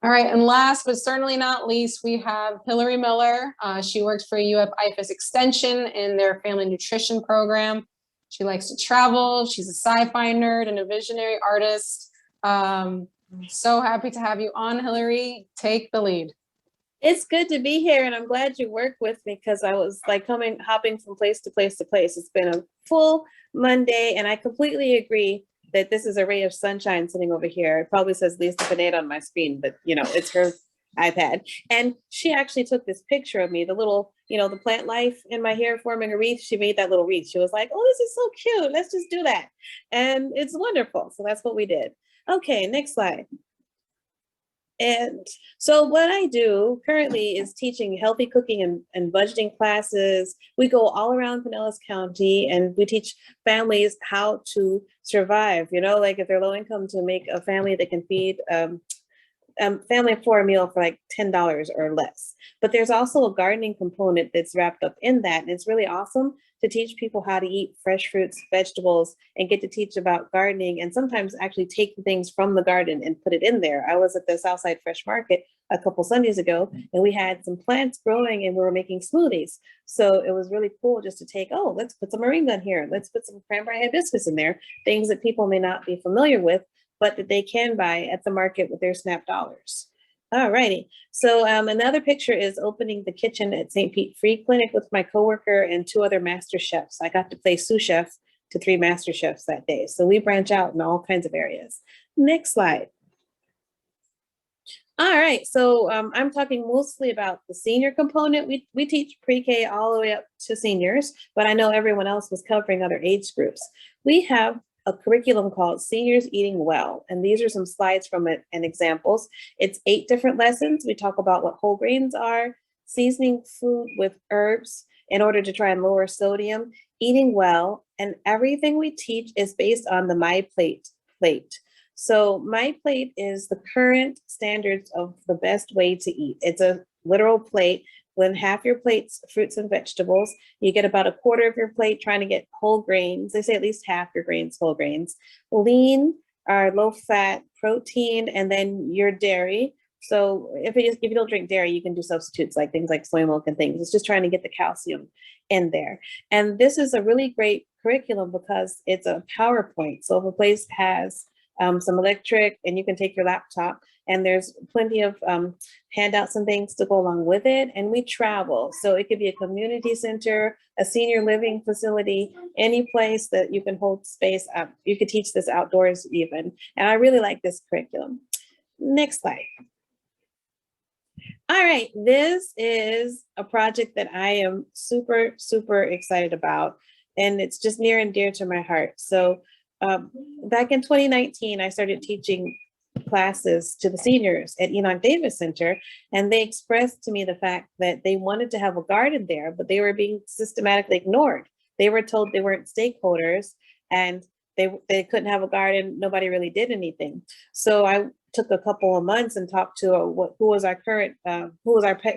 All right, and last but certainly not least, we have Hillary Miller. She works for UF IFAS Extension in their family nutrition program. She likes to travel. She's a sci-fi nerd and a visionary artist. So happy to have you on, Hillary. Take the lead. It's good to be here, and I'm glad you worked with me because I was like hopping from place to place to place. It's been a full Monday, and I completely agree that this is a ray of sunshine sitting over here. It probably says Lisa Pineda on my screen, but you know, it's her iPad. And she actually took this picture of me, the little, you know, the plant life in my hair forming a wreath. She made that little wreath. She was like, oh, this is so cute. Let's just do that. And it's wonderful. So that's what we did. Okay, next slide. And so what I do currently is teaching healthy cooking and budgeting classes. We go all around Pinellas County and we teach families how to survive, you know, like if they're low income, to make a family that can feed family for a meal for like $10 or less. But there's also a gardening component that's wrapped up in that. And it's really awesome to teach people how to eat fresh fruits, vegetables, and get to teach about gardening and sometimes actually take the things from the garden and put it in there. I was at the Southside Fresh Market a couple Sundays ago, and we had some plants growing and we were making smoothies. So it was really cool just to take, oh, let's put some moringa in here. Let's put some cranberry hibiscus in there, things that people may not be familiar with, but that they can buy at the market with their SNAP dollars. All righty. So another picture is opening the kitchen at St. Pete Free Clinic with my coworker and 2 other master chefs. I got to play sous chef to 3 master chefs that day. So we branch out in all kinds of areas. Next slide. All right, so I'm talking mostly about the senior component. We teach pre-K all the way up to seniors, but I know everyone else was covering other age groups. We have a curriculum called Seniors Eating Well. And these are some slides from it and examples. It's 8 different lessons. We talk about what whole grains are, seasoning food with herbs in order to try and lower sodium, eating well, and everything we teach is based on the My Plate plate. So My Plate is the current standards of the best way to eat. It's a literal plate. When half your plate's fruits and vegetables, you get about 1/4 of your plate trying to get whole grains. They say at least half your grains, whole grains. Lean are low fat, protein, and then your dairy. So if you don't drink dairy, you can do substitutes like things like soy milk and things. It's just trying to get the calcium in there. And this is a really great curriculum because it's a PowerPoint. So if a place has some electric and you can take your laptop, and there's plenty of handouts and things to go along with it. And we travel. So it could be a community center, a senior living facility, any place that you can hold space up. You could teach this outdoors even. And I really like this curriculum. Next slide. All right, this is a project that I am super, super excited about. And it's just near and dear to my heart. So back in 2019, I started teaching classes to the seniors at Enoch Davis Center, and they expressed to me the fact that they wanted to have a garden there, but they were being systematically ignored. They were told they weren't stakeholders and they couldn't have a garden. Nobody really did anything. So I took a couple of months and talked to who was our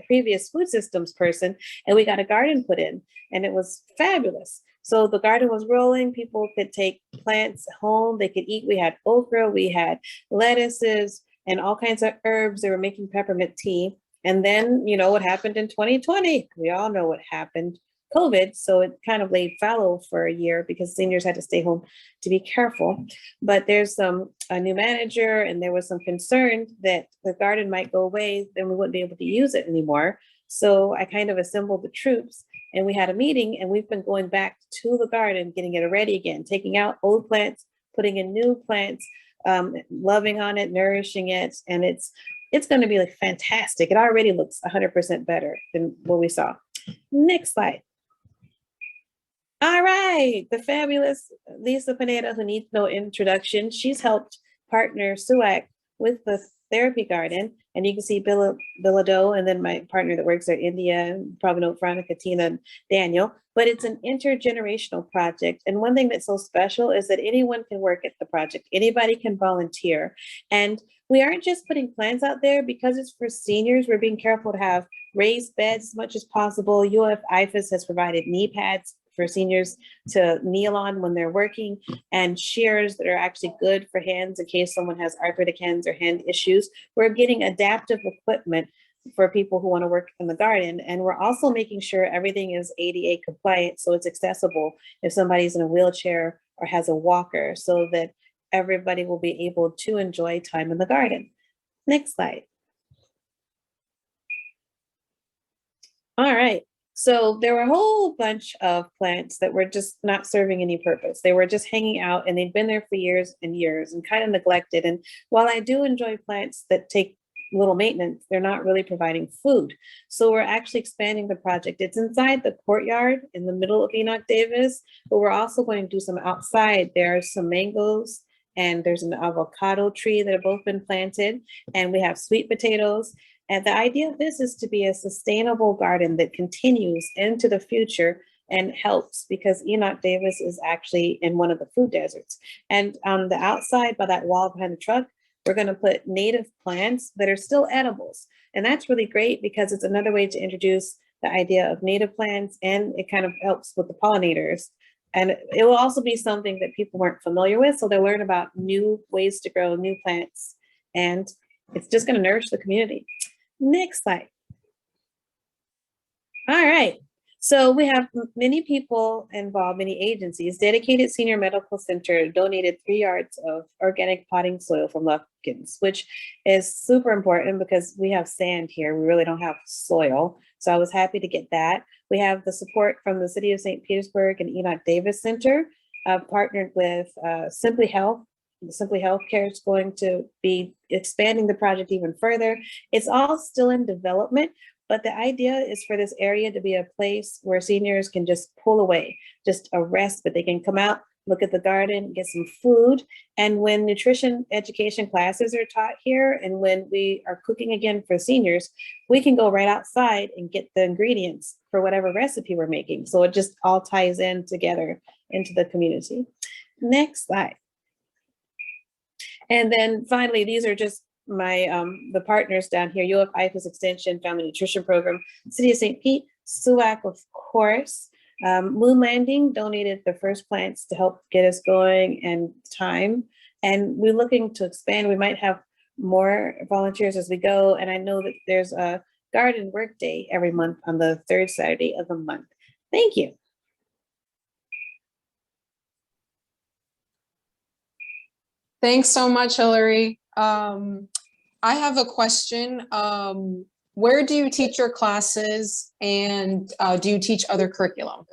previous food systems person, and we got a garden put in, and it was fabulous. So the garden was rolling. People could take plants home. They could eat. We had okra, we had lettuces, and all kinds of herbs. They were making peppermint tea. And then, you know, what happened in 2020? We all know what happened. COVID, so it kind of laid fallow for a year because seniors had to stay home to be careful. But there's a new manager, and there was some concern that the garden might go away, then we wouldn't be able to use it anymore. So I kind of assembled the troops, and we had a meeting, and we've been going back to the garden, getting it ready again, taking out old plants, putting in new plants, loving on it, nourishing it, and it's going to be like fantastic. It already looks 100% better than what we saw. Next slide. All right, the fabulous Lisa Pineda, who needs no introduction. She's helped partner SUAC with the therapy garden, and you can see Billado, and then my partner that works there, India, probably know Veronica, Tina, and Daniel. But it's an intergenerational project, and one thing that's so special is that anyone can work at the project. Anybody can volunteer, and we aren't just putting plants out there because it's for seniors. We're being careful to have raised beds as much as possible. UF IFAS has provided knee pads for seniors to kneel on when they're working, and shears that are actually good for hands in case someone has arthritic hands or hand issues. We're getting adaptive equipment for people who want to work in the garden. And we're also making sure everything is ADA compliant, so it's accessible if somebody's in a wheelchair or has a walker, so that everybody will be able to enjoy time in the garden. Next slide. All right. So there were a whole bunch of plants that were just not serving any purpose. They were just hanging out, and they'd been there for years and years and kind of neglected. And while I do enjoy plants that take little maintenance, they're not really providing food. So we're actually expanding the project. It's inside the courtyard in the middle of Enoch Davis, but we're also going to do some outside. There are some mangoes, and there's an avocado tree that have both been planted, and we have sweet potatoes. And the idea of this is to be a sustainable garden that continues into the future and helps, because Enoch Davis is actually in one of the food deserts. And on the outside by that wall behind the truck, we're going to put native plants that are still edibles. And that's really great because it's another way to introduce the idea of native plants, and it kind of helps with the pollinators. And it will also be something that people weren't familiar with, so they'll learn about new ways to grow new plants, and it's just going to nourish the community. Next slide. All right. So we have many people involved, many agencies. Dedicated Senior Medical Center donated 3 yards of organic potting soil from Lufkin's, which is super important because we have sand here. We really don't have soil. So I was happy to get that. We have the support from the City of St. Petersburg and Enoch Davis Center, partnered with Simply Health. Simply Healthcare is going to be expanding the project even further. It's all still in development, but the idea is for this area to be a place where seniors can just pull away, just a respite. They can come out, look at the garden, get some food. And when nutrition education classes are taught here, and when we are cooking again for seniors, we can go right outside and get the ingredients for whatever recipe we're making. So it just all ties in together into the community. Next slide. And then finally, these are just my the partners down here: UF IFAS Extension, Family Nutrition Program, City of St. Pete, SUAC, of course. Moon Landing donated the first plants to help get us going and time. And we're looking to expand. We might have more volunteers as we go. And I know that there's a garden work day every month on the 3rd Saturday of the month. Thank you. Thanks so much, Hillary. I have a question. Where do you teach your classes, and do you teach other curriculum?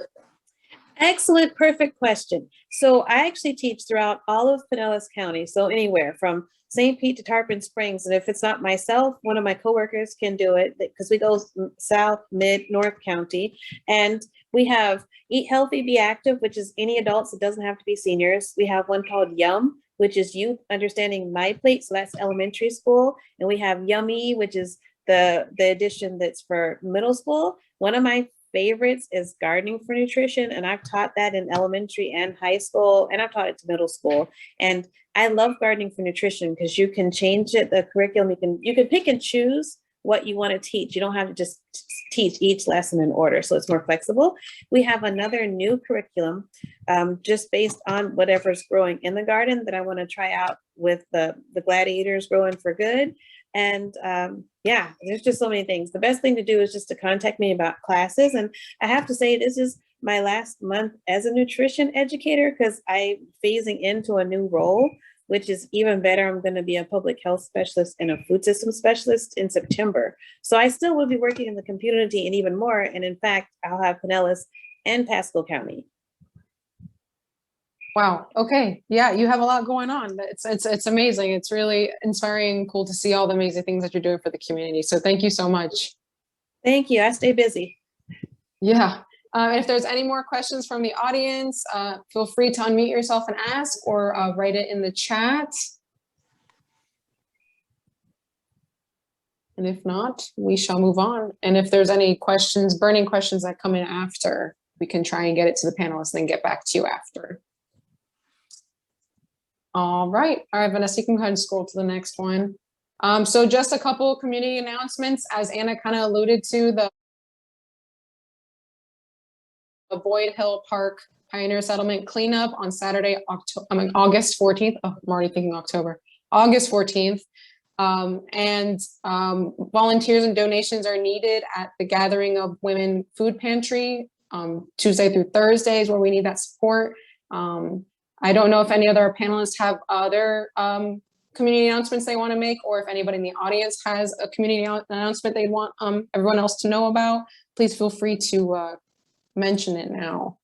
Excellent, perfect question. So I actually teach throughout all of Pinellas County. So anywhere from St. Pete to Tarpon Springs. And if it's not myself, one of my coworkers can do it, because we go south, mid, north county. And we have Eat Healthy, Be Active, which is any adults. It doesn't have to be seniors. We have one called YUM, which is Youth Understanding My Plate. So that's elementary school. And we have Yummy, which is the edition that's for middle school. One of my favorites is gardening for nutrition. And I've taught that in elementary and high school, and I've taught it to middle school. And I love gardening for nutrition because you can change it, the curriculum, you can pick and choose what you want to teach. You don't have to just teach each lesson in order. So it's more flexible. We have another new curriculum just based on whatever's growing in the garden that I want to try out with the gladiators growing for good. And yeah, there's just so many things. The best thing to do is just to contact me about classes. And I have to say, this is my last month as a nutrition educator because I'm phasing into a new role, which is even better. I'm going to be a public health specialist and a food system specialist in September. So I still will be working in the community and even more. And in fact, I'll have Pinellas and Pasco County. Wow. Okay. Yeah, you have a lot going on. It's amazing. It's really inspiring and cool to see all the amazing things that you're doing for the community. So thank you so much. Thank you. I stay busy. Yeah. If there's any more questions from the audience, feel free to unmute yourself and ask, or write it in the chat. And if not, we shall move on. And if there's any questions, burning questions that come in after, we can try and get it to the panelists and then get back to you after. All right, Vanessa, you can go ahead and scroll to the next one. So just a couple community announcements. As Anna kind of alluded to, the Boyd Hill Park Pioneer Settlement cleanup on Saturday, August 14th. Oh, I'm already thinking October. August 14th. Volunteers and donations are needed at the Gathering of Women Food Pantry Tuesday through Thursdays, where we need that support. I don't know if any other panelists have other community announcements they want to make, or if anybody in the audience has a community announcement they want everyone else to know about. Please feel free to mention it now.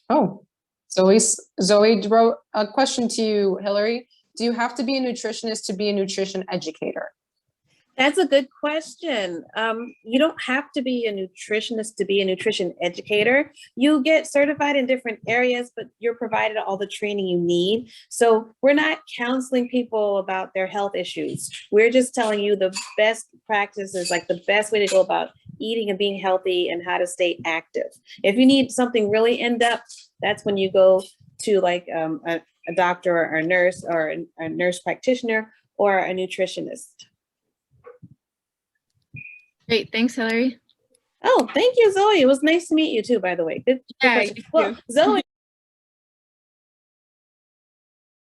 Oh, Zoe wrote a question to you, Hillary. Do you have to be a nutritionist to be a nutrition educator? That's a good question. You don't have to be a nutritionist to be a nutrition educator. You get certified in different areas, but you're provided all the training you need. So we're not counseling people about their health issues. We're just telling you the best practices, like the best way to go about eating and being healthy and how to stay active. If you need something really in-depth, that's when you go to like a doctor or a nurse or a nurse practitioner or a nutritionist. Great, thanks, Hillary. Oh, thank you, Zoe. It was nice to meet you too, by the way. Yeah, Zoe,